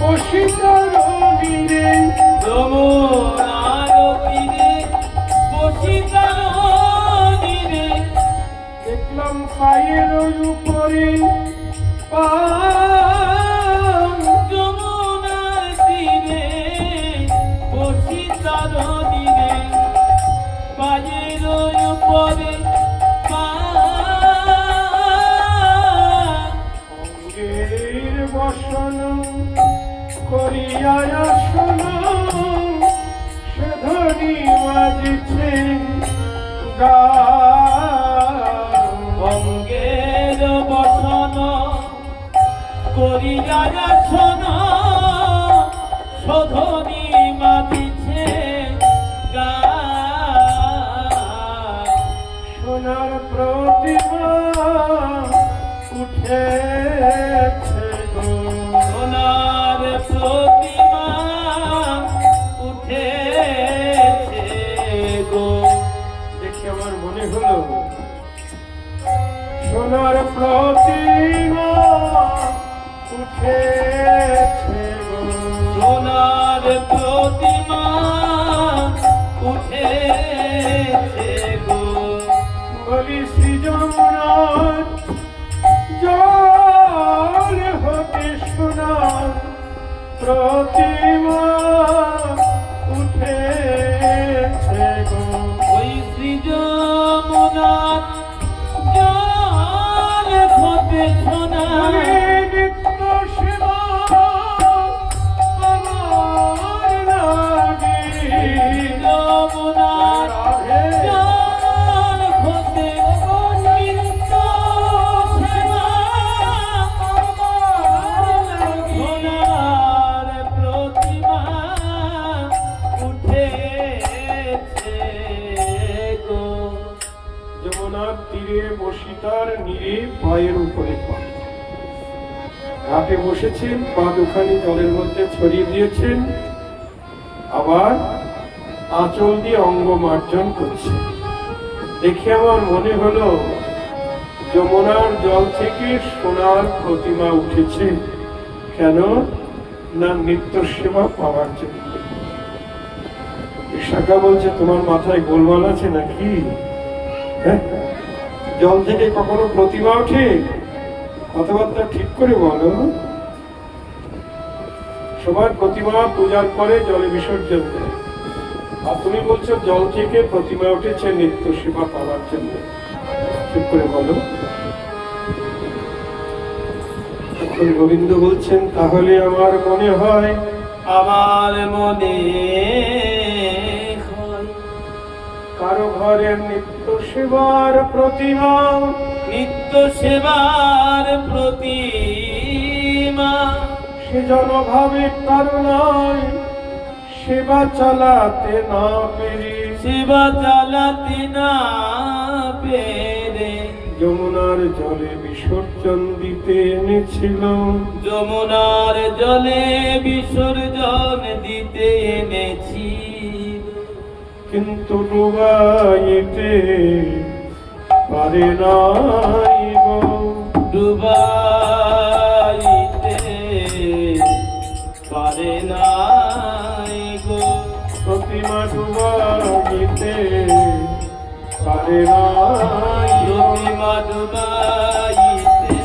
বসিতার নীরে, যমুনার তীরে বসিতার নীরে, দেখলাম পায়ের উপরে পা, যমুনার তীরে বসিতার নীরে, পায়ের উপরে পা, অঙ্গের বসন করিয়া আসন, সে ধ্বনি বাজিছে গান। অঙ্গের বসন করিয়া আসন, শোধনী মাতিছে গান। সোনার প্রতিমা উঠেছে গো, সোনার প্রতিমা উঠেছে গো। দেখে আমার মনে হলো সোনার প্রতিমা উঠেছে গো। সোনার প্রতিমা উঠেছে গো। বলি শ্রী যমুনার জল হতে সোনার প্রতিমা উঠেছে গো। ওই শ্রী যমুনার জল হতে সোনা, নিত্য সেবা আমার লাগি, যমুনার জল হতে নিত্য সেবা বসেছেন, পা দুখানি জলের মধ্যে ছড়িয়ে দিয়েছেন, আবার আঁচল দিয়ে অঙ্গ মার্জন করছে। দেখে আমার মনে হলো যমুনার জল থেকে সোনার প্রতিমা উঠেছে। কেন না নিত্য সেবা পাওয়ার জন্য। শাখা বলছে, তোমার মাথায় গোলমাল আছে নাকি? হ্যাঁ, জল থেকে কখনো প্রতিমা ওঠে? কথাবার্তা ঠিক করে বলো। সবার প্রতিমা পূজার পরে জলে বিসর্জন দেয়, আর তুমি বলছো জল থেকে প্রতিমা উঠেছে নিত্য সেবা পাওয়ার জন্য। ঠিক করে বলো। তখন গোবিন্দ বলছেন, তাহলে আমার মনে হয় আমার মনে হয় কারো ঘরের নিত্য সেবার প্রতিমা, নিত্য সেবার প্রতিমা সে জনভাবে তার নয়, সেবা চালাতে না পেরে, সেবা চালাতে না পেরে যমুনার জলে বিসর্জন দিতে এনেছিল। যমুনার জলে বিসর্জন দিতে এনেছি, কিন্তু ডুবাইতে পারে নাই গো, ডুবাইতে পারে নাই গো, প্রতিমা ডুবাইতে পারে নাই গো, প্রতিমা ডুবাইতে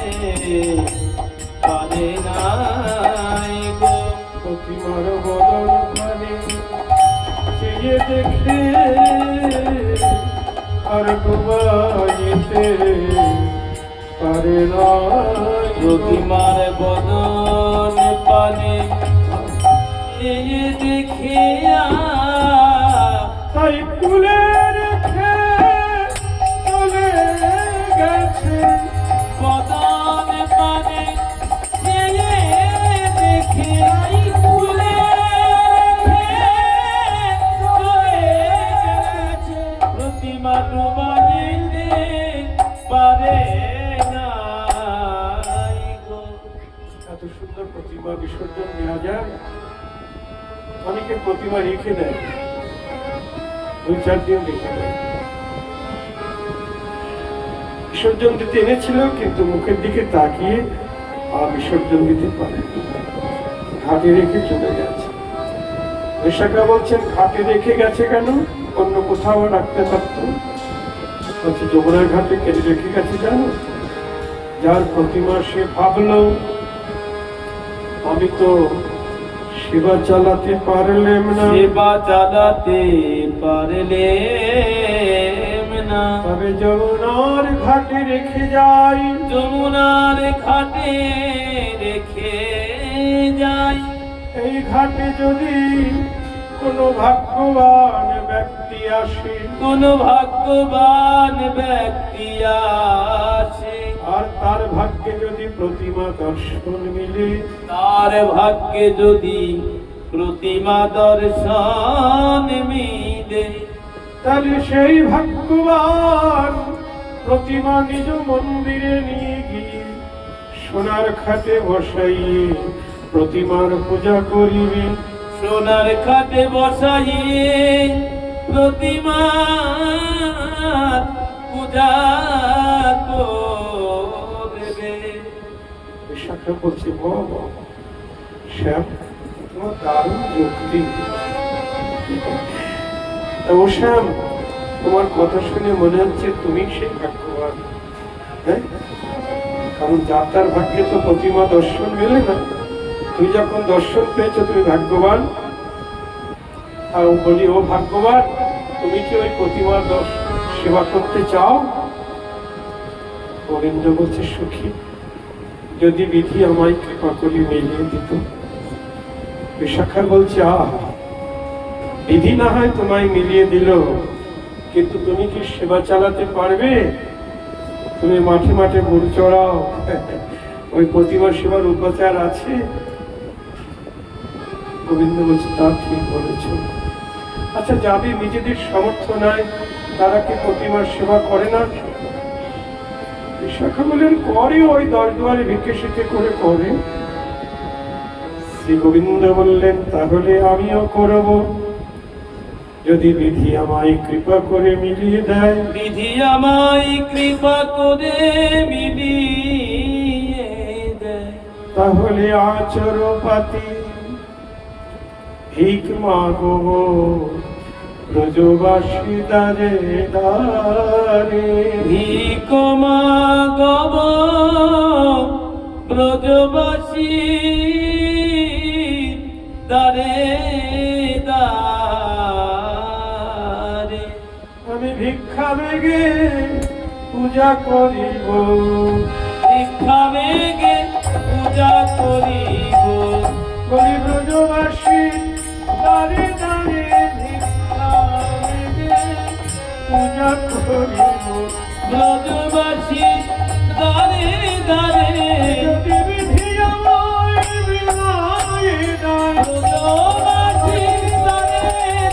পারে নাই গো, প্রতিমার বদন মানে চেয়ে দেখে আর ডুবাইতে পারে নাই গো, প্রতিমার বদন পানে চেয়ে দেখে তাই কুলে রেখে চলে গেছে। বদন পানে চেয়ে দেখে ফুলে চলে গেছে, প্রতিমা ডুবাইতে পারে নাই গো। এত সুন্দর প্রতিমা বিসর্জন দেওয়া যায়? অনেকে প্রতিমা রেখে দেয়, 2-4 দিন রেখে দেয়। বিসর্জন দিতে এনেছিল, কিন্তু মুখের দিকে তাকিয়ে বিসর্জন দিতে পারে, ঘাটে রেখে চলে গেছে। ঋষাকা বলছেন, ঘাটে রেখে গেছে কেন? অন্য কোথাও রাখতে পারত। বলছে, যমুনার ঘাটে কেটে রেখে গেছে জানো? যার প্রতিমা সে ভাবলো আমি তো সেবা চালাতে পারলেম না, সেবা চালাতে পারলেম না, তবে যমুনার ঘাটে রেখে যাই, যমুনার ঘাটে রেখে যাই। এই ঘাটে যদি কোনো ভাগ্যবান ব্যক্তি আসে, কোন ভাগ্যবান ব্যক্তি আসে, আর তার ভাগ্যে যদি প্রতিমা দর্শন মিলে, তার ভাগ্যে যদি প্রতিমা দর্শন মিলে, তাহলে সেই ভাগ্যবান প্রতিমা নিজ মন্দিরে নিয়ে গিয়ে সোনার খাটে বসাইয়ে প্রতিমার পূজা করিবে। সোনার খাটে বসাইয়ে প্রতিমা পূজা করবে। শাখা বলছে, বাবা শ্যাম, তোমার দারুণ যুক্তি। ও শ্যাম, তোমার কথা শুনে মনে হচ্ছে তুমি সেই ভাগ্যবান। হ্যাঁ, কারণ যাত্রার ভাগ্যে তো প্রতিমা দর্শন মেলে না। তুমি যখন দর্শন পেয়েছো তুমি ভাগ্যবান। আর বলি, ও ভাগ্যবান, তুমি কি ওই প্রতিমার সেবা করতে চাও? গোবিন্দ বলছে, সুখী, যদি বিধি আমায় কৃপা করে মিলিয়ে দিত। বিশাখা বলছে, বিধি না হয় তোমায় মিলিয়ে দিল, কিন্তু তুমি কি সেবা চালাতে পারবে? তুমি মাঠে মাঠে গরু চড়াও, ওই প্রতিমা সেবার উপাচার আছে? গোবিন্দ বলছে, তা ঠিক বলেছ। আচ্ছা, যাদের নিজেদের সামর্থ্য নাই তারা কি প্রতিমার সেবা করে না? বিশাখা বলেন, করে, ওই 10 দুয়ারে ভিক্ষে শিক্ষে করে করে। শ্রী গোবিন্দ বললেন, তাহলে আমিও করব, যদি বিধি আমায় কৃপা করে মিলিয়ে দেয়। বিধি আমায় কৃপা করে মিলিয়ে দেয়। তাহলে আচর পাতি ভিক মাগো ব্রজবাসী দ্বারে দ্বারে। ভিক মাগব ব্রজবাসী দ্বারে দ্বারে। আমি ভিক্ষা বেগে পূজা করিব, ভিক্ষা বেগে পূজা করিব। বলি ব্রজবাসী দ্বারে দ্বারে ভিক্ষা বেগে পূজা করিব। ব্রজবাসী দ্বারে দ্বারে। যদি বিধি আমায় মিলায়ে দেয়। ব্রজবাসী দ্বারে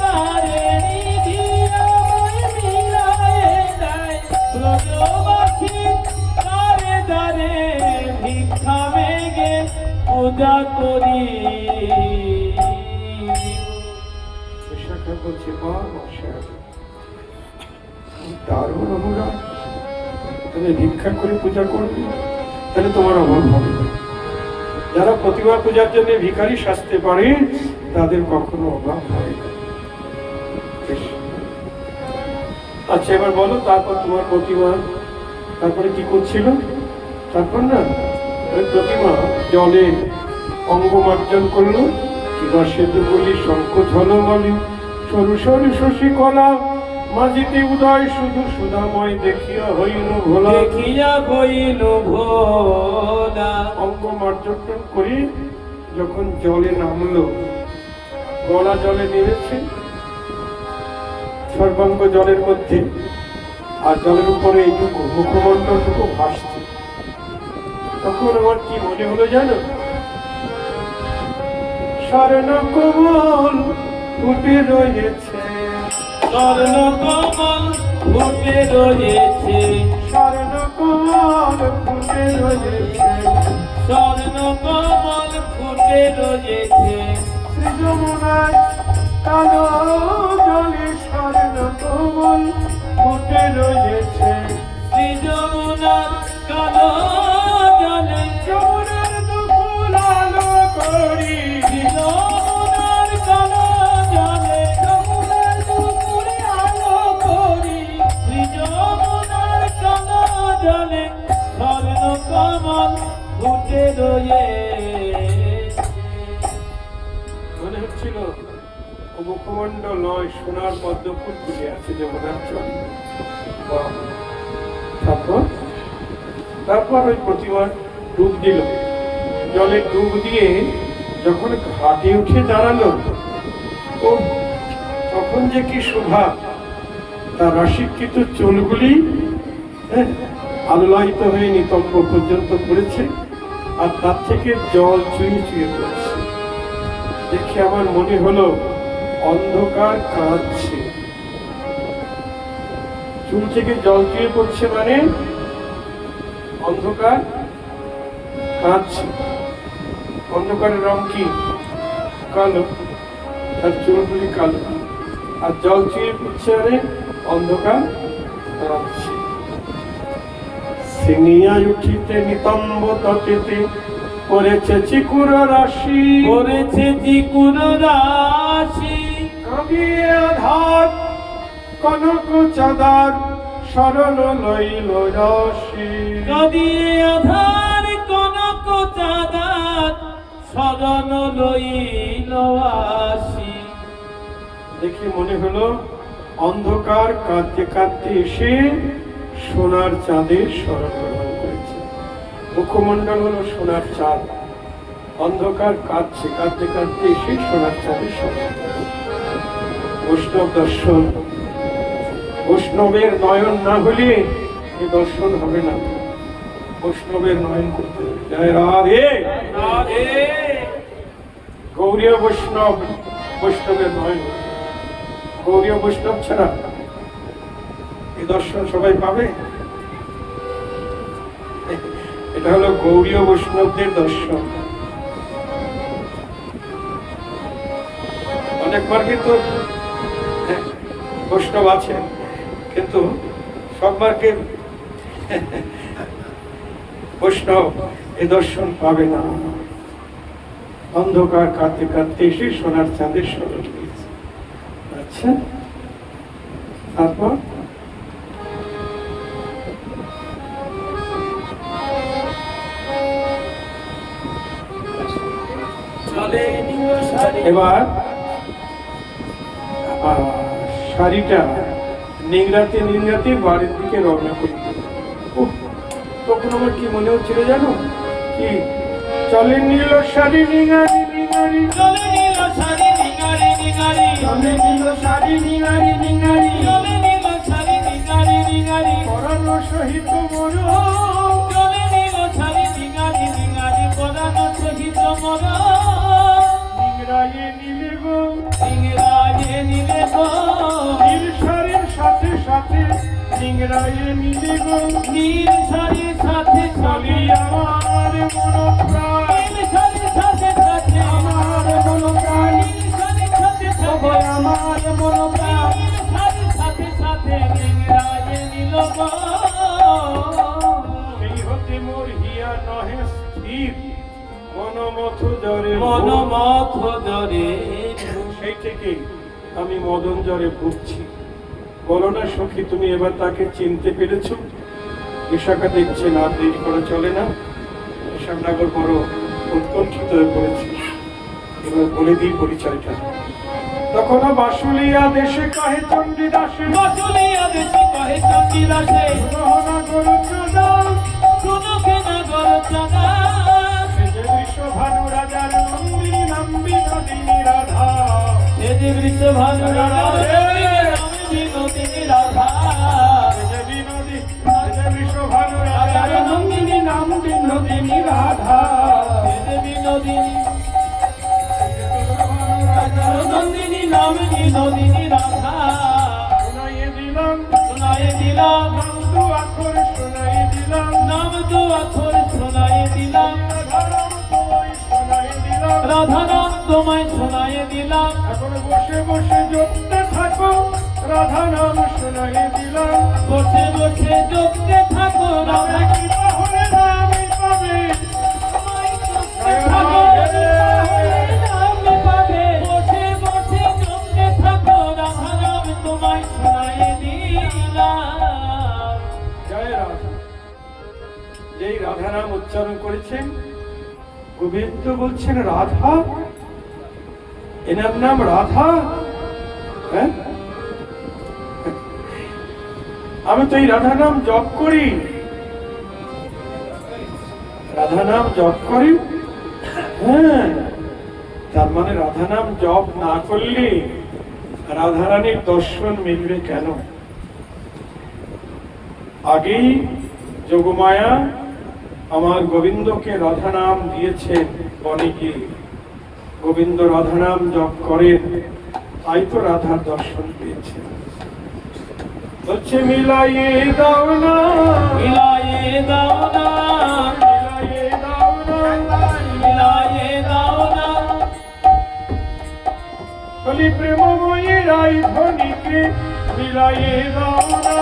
দ্বারে নিধি আমায় মিলায়ে দেয়। ব্রজবাসী দ্বারে দ্বারে ভিক্ষা বেগে পূজা করি। বিশাখা বলছে, মা মশাই দারুণ অনুরাগ, তুমি ভিক্ষা করে পূজা করবে, তাহলে তোমার অভাব হবে না। যারা প্রতিমা পূজার জন্য ভিখারি সাজতে পারে তাদের কখনো অভাব হয় না। বেশ। আচ্ছা, এবার বলো, তারপর তোমার প্রতিমা তারপরে কি করছিল? তারপর না ওই প্রতিমা জলে অঙ্গমার্জন করলো, কিবা সেতু বলি শঙ্খ ঝলমলি সরু সরু শশী কলা মাঝিতে উদয় শুধু সুধাময় দেখিয়া হইল ভোলা। দেখিয়া হইল ভোলা। অঙ্গমার্জন করে যখন জলে নামলো, গলা জলে নেমেছে, সর্বাঙ্গ জলের মধ্যে, আর জলের উপরে এইটুকু মুখমণ্ডলটুকু ভাসছে। তখন আমার কি মনে হলো জানো? স্বর্ণ কমল ফুটে রয়েছে, স্বর্ণ কমল ফুটে রয়েছে। স্বর্ণ কমল ফুটে রয়েছে, স্বর্ণ কমল ফুটে রয়েছে। শ্রী যমুনায় কালো জলে স্বর্ণ কমল ফুটে রয়েছে। শ্রী যমুনার কালো জলে যমুনার দুকুল আলো করি, শ্রী যমুনার কালো জলে যমুনার দুপুরে আলো করি। শ্রী যমুনার কালো জলে স্বর্ণ কমল ফুটে রয়েছে। মনে হচ্ছিল ও মুখমণ্ডল নয়, সোনার পদ্ম ফুল ফুটে আছে যমুনার জলে। বাহ! তারপর ওই প্রতিমা ডুব দিল, জলে ডুব দিয়ে যখন ঘাটে উঠে দাঁড়ালো, ও তখন যে কি শোভা! তার রাশিকৃত চুলগুলি আলোলায়িত হয়ে নিতম্ব পর্যন্ত পড়েছে, আর তার থেকে জল চুইয়ে চুইয়ে পড়ছে। দেখে আমার মনে হলো অন্ধকার কাঁদছে, চুল থেকে জল চুইয়ে পড়ছে মানে অন্ধকার কাঁদছে। অন্ধকারের রং কি? কালো, তার চুলগুলি কালো, আর জল চুইয়ে পড়ছে মানে অন্ধকার কাঁদছে। সিনিয়া উঠিতে নিতম্ব তটেতে পড়েছে চিকুর রাশি, করেছে চিকুর রাশি। কাঁদিয়ে আধার কনক চাঁদার শরণ লইল রসি। কাঁদিয়ে আধার কনক চাঁদার শরণ লইল আসি। দেখে মনে হলো অন্ধকার কাঁদতে কাঁদতে এসে সোনার চাঁদের শরণ গ্রহণ করেছে। মুখমণ্ডল হলো সোনার চাঁদ, অন্ধকার কাঁদছে, কাঁদতে কাঁদতে এসে সোনার চাঁদের শরণ। বৈষ্ণব দর্শন, বৈষ্ণবের নয়ন না হলে এ দর্শন হবে না। বৈষ্ণবের নয়ন করতে হবে। জয় রাধে রাধে। গৌরীয় বৈষ্ণব, বৈষ্ণবের নয়ন। গৌরীয় বৈষ্ণব ছাড়া এই দর্শন সবাই পাবে? এটা হলো গৌরীয় বৈষ্ণবদের দর্শন। অনেক মার্গে তো বৈষ্ণব আছে, কিন্তু সব মার্গে বৈষ্ণব এ দর্শন পাবে না। অন্ধকার কাঁদতে কাঁদতে এসে সোনার চাঁদের স্মরণ হয়েছে। আচ্ছা, তারপর এবার শাড়িটা নিংড়াতে নিংড়াতে বাড়ির দিকে রওনা করি। তখন আমার কি মনে হচ্ছিল জানো, কি চলে নীল শাড়ি নিঙারি নিঙারি, চলে নীল শাড়ি নিঙারি নিঙারি, চলে নীল শাড়ি নিঙারি নিঙারি, চলে নীল শাড়ি নিঙারি নিঙারি, পরানো সহিত মোর, চলে নীল শাড়ি নিঙারি নিঙারি, পরানো সহিত মোর, নিংড়াইয়ে নিলে গো, নিংড়াইয়ে নিলে গো, নীল শাড়ির সাথে সাথে নিংড়াইয়ে নিলে গো, নীল শাড়ির সাথে চলি সাথে, আমার মন প্রাণ, নীল শাড়ির সাথে সাথে, আমার মন প্রাণ, নীল শাড়ির সাথে সাথে, আমার মন প্রাণ, নীল শাড়ির সাথে সাথে, নিংড়াইয়ে নিল গো। সেই হতে মোর হিয়া নহে স্থির, মনমথ জ্বরে মনমথ জরে, সেই থেকে আমি মদন জ্বরে ভুগছি। বলো না সখী, তুমি এবার তাকে চিনতে পেরেছো? বিশাখা দেখছে না, দেরি করা চলে না। শ্যামনগর বড় উৎকণ্ঠিত হয়ে পড়েছে। এবার বলে দিই পরিচয়টা। তখন বাসুলিয়া দেশে কহে চণ্ডীদাসে, বাসুলিয়া দেশে কহে চণ্ডীদাসে, গহনা গরু চোদা, সুনখে নগর চাঁদা, সে যে বৃষভানু রাজার নন্দিনী নাম্বি নদিনী রাধা, সে যে বৃষভানু রাজার বিনোদিনী রাধা, সে যে বিনোদী, সে যে বৃষভানু রাজার নন্দিনী নাম্বি নদিনী রাধা, সে যে বিনোদিনী রাজার নন্দিনী নাম বিনোদিনী রাধা। শোনাইয়ে দিলাম, শোনায়ে দিলাম, নাম দু আখর শোনাইয়ে দিলাম, নাম দু অক্ষর শোনায়ে দিলাম, রাধারাম তোমায় শোনাইয়ে দিলাম। রাধা নাম তোমায় শোনায়ে দিলাম। এখন বসে বসে জপতে থাকো, রাধা নাম শোনাইয়ে দিলাম। বসে বসে জপতে থাকো, রাধা কৃপা হলে নামই পাবে, থাকো, নাম পাবে। বসে বসে জপতে থাকো, রাধা নাম তোমায় শোনায়ে দিলাম। জয় রাধা। যেই রাধা নাম উচ্চারণ করেছেন, গোবিন্দ বলছেন রাধা, এনার নাম রাধা। হ্যাঁ, আমি তো এই রাধা নাম জপ করি, রাধা নাম জপ করি। হ্যাঁ, তার মানে রাধা নাম জপ না করলে রাধারানীর দর্শন মিলবে কেন? আগেই যোগমায়া আমার গোবিন্দকে রাধা নাম দিয়েছেন বনে গিয়ে। গোবিন্দ রাধা নাম জপ করেন, তাই তো রাধার দর্শন পেয়েছেন। বলছে মিলাইয়ে দাও না, মিলায়ে দাও না, মিলাইয়ে দাও না, মিলায়ে দাও না, বলি প্রেমময়ী রাই ধ্বনিকে মিলাইয়ে দাও না।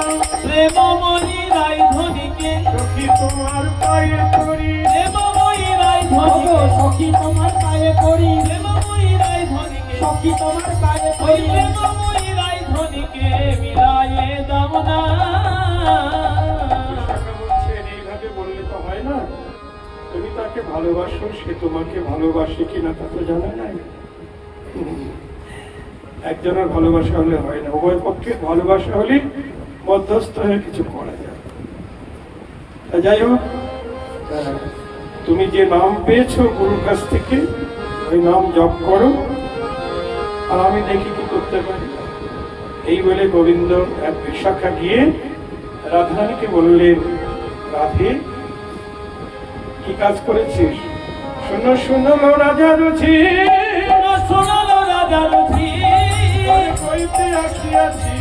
প্রেমময়ী রায় ধ্বনিকে, সখী তোমার পায়ে পড়ি, প্রেমময়ী রায় ধ্বনিকে, সখী তোমার পায়ে পড়ি, প্রেমময়ী রায় ধ্বনিকে, সখী তোমার পায়ে পড়ি, প্রেমময়ী রায় ধ্বনিকে মিলায়ে দাও না। বিশাখা বলছেন এইভাবে বললে তো হয় না, তুমি তাকে ভালোবাসো, সে তোমাকে ভালোবাসে কিনা তা তো জানা নাই। একজনের ভালোবাসা হলে হয় না, উভয় পক্ষের ভালোবাসা হলে মধ্যস্থ হয়ে কিছু করা যায়। তা যাই হোক, তুমি যে নাম পেয়েছো গুরুর কাছ থেকে, ওই নাম জপ করো, আর আমি দেখি কি করতে পারি। এই বলে গোবিন্দ এক বিশাখা গিয়ে রাধারানীকে বললেন, রাধে কি কাজ করেছিস? শোনো শোনো রাজা রুচি, শোনালো রাজা রথি, কইতে আসিয়াছি,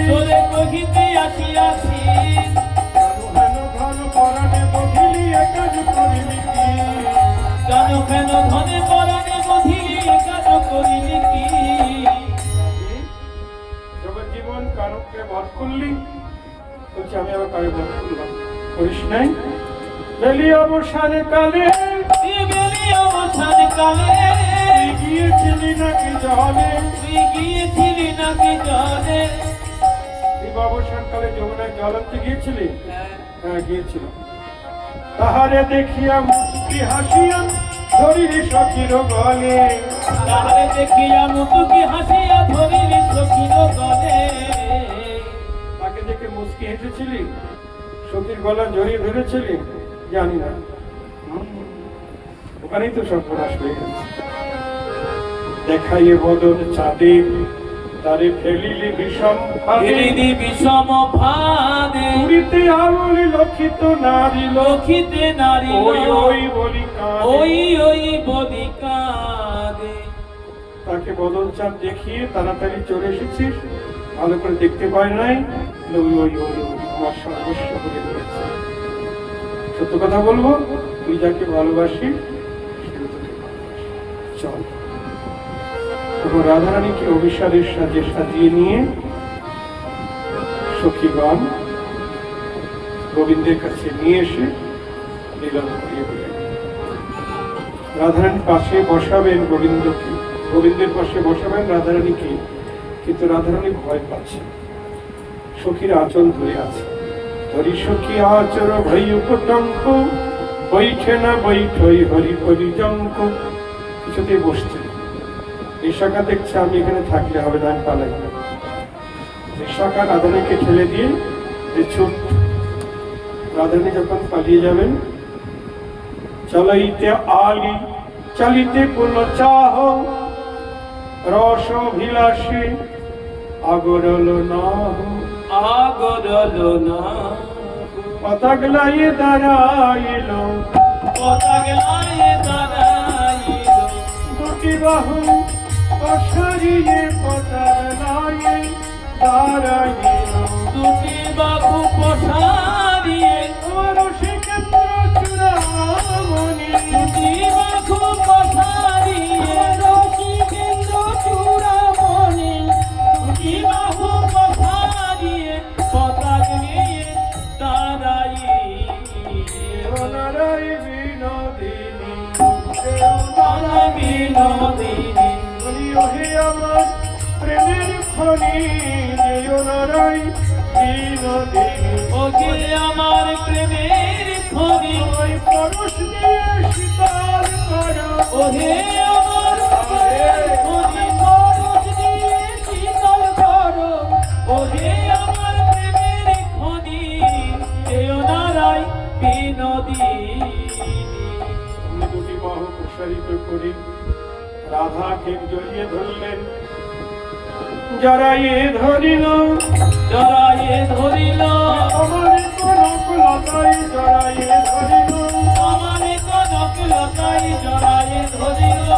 তোরে কহিতে আসিয়াছি, ঘন ঘন পরাণে বধিলি কাজ করিলি কি? কেন কেন ধনে পরাণে বধিলি কাজ করিলি কি? গেলি অবসান কালে তুই গেলি অবসান কালে গিয়েছিলি নাকি জলে তুই গিয়েছিলি নাকি জলে তুই অবসান কালে যমুনায় জল আনতে গিয়েছিলি? হ্যাঁ গিয়েছিলাম। তাহারে দেখিয়া মুক্তি হাসিয়া ধরিলি সখীর গলে। তাহারে দেখিয়া মুতুকি হাসিয়া ধরিলি সখীর গলে। তাকে দেখে মুচকি হেসেছিলি, সখীর গলা জড়িয়ে ধরেছিলি? জানি না, ওখানেই তো সব প্রকাশ হয়ে গেছে। দেখাইয়ে বদন চাঁদে তারে ফেলিলি বিষম ফেলিলি বিষম ফাঁদে। পুরীতে আমলি লক্ষিত নারী লক্ষিতে নারী ওই ওই বলি কাঁদে। ওই ওই বলি কাঁদে। তাকে বদন চাঁদ দেখিয়ে তাড়াতাড়ি চলে এসেছিস, ভালো করে দেখতে পায় নাই, ওই ওই ওই ওই আমার সর্বস্ব হয়ে গেছে। সত্য কথা বলবো, তুই যাকে ভালোবাসিস সেও তোকে ভালোবাসে। চল। তখন রাধারানীকে অভিসারের সাজে সাজিয়ে নিয়ে সখীগণ গোবিন্দের কাছে নিয়ে এসে মিলন করিয়ে দিলেন। রাধারানীর পাশে বসাবেন গোবিন্দকে, গোবিন্দের পাশে বসাবেন রাধারানীকে, কিন্তু রাধারানী ভয় পাচ্ছে। সখীর আঁচল ধরে আছে। হরি সখী আচর ভৈ উপটঙ্ক বৈঠে না বৈঠই হরি হরি জঙ্ক। কিছুতেই বসছে না। বিশাখা দেখছে আমি এখানে থাকলে হবে না, আমি পালাই। বিশাখা রাধারানীকে ঠেলে দিয়ে যে ছুট। রাধারানী যখন পালিয়ে যাবেন, চলাইতে আলি চালিতে পুন চাহ রস অভিলাষী আগরল না আগরল না পতাগলাইয়ে দাঁড়াইল পতাগলায় দাঁড়াইল। দুটি বাহু অসারিয়ে পতাগলাইয়ে দাঁড়াইল। দুটি বাহু পসারিয়ে আমার সেকেন্দ্র চূড়ামণি দুটি বাহু পসারিয়ে রসিকেন্দ্র চূড়ামণি দুটি বাহু পসারিয়ে পতাক নিয়ে দাঁড়াইয়ে। নারায় বিনোদিনী তারা বিনোদিনী বলি ওহে আমার প্রেমের খনি যেও নারায় বিনোদিনী। ওকে আমার প্রেমের খনি ওই পরশ দিয়ে শীতল করো ওহে আমার প্রেমের খনি পরশ দিয়ে শীতল করো। ওহে আমার প্রেমের খনি যেও নারায় বিনোদিনী। অমনি দুটি বাহু প্রসারিত করে রাধাকে জড়িয়ে ধরলেন। জড়াইয়ে ধরিল জড়াইয়ে ধরিল আমার কনক লতায় জড়াইয়ে ধরিল আমার কনক লতায় জড়াইয়ে ধরিল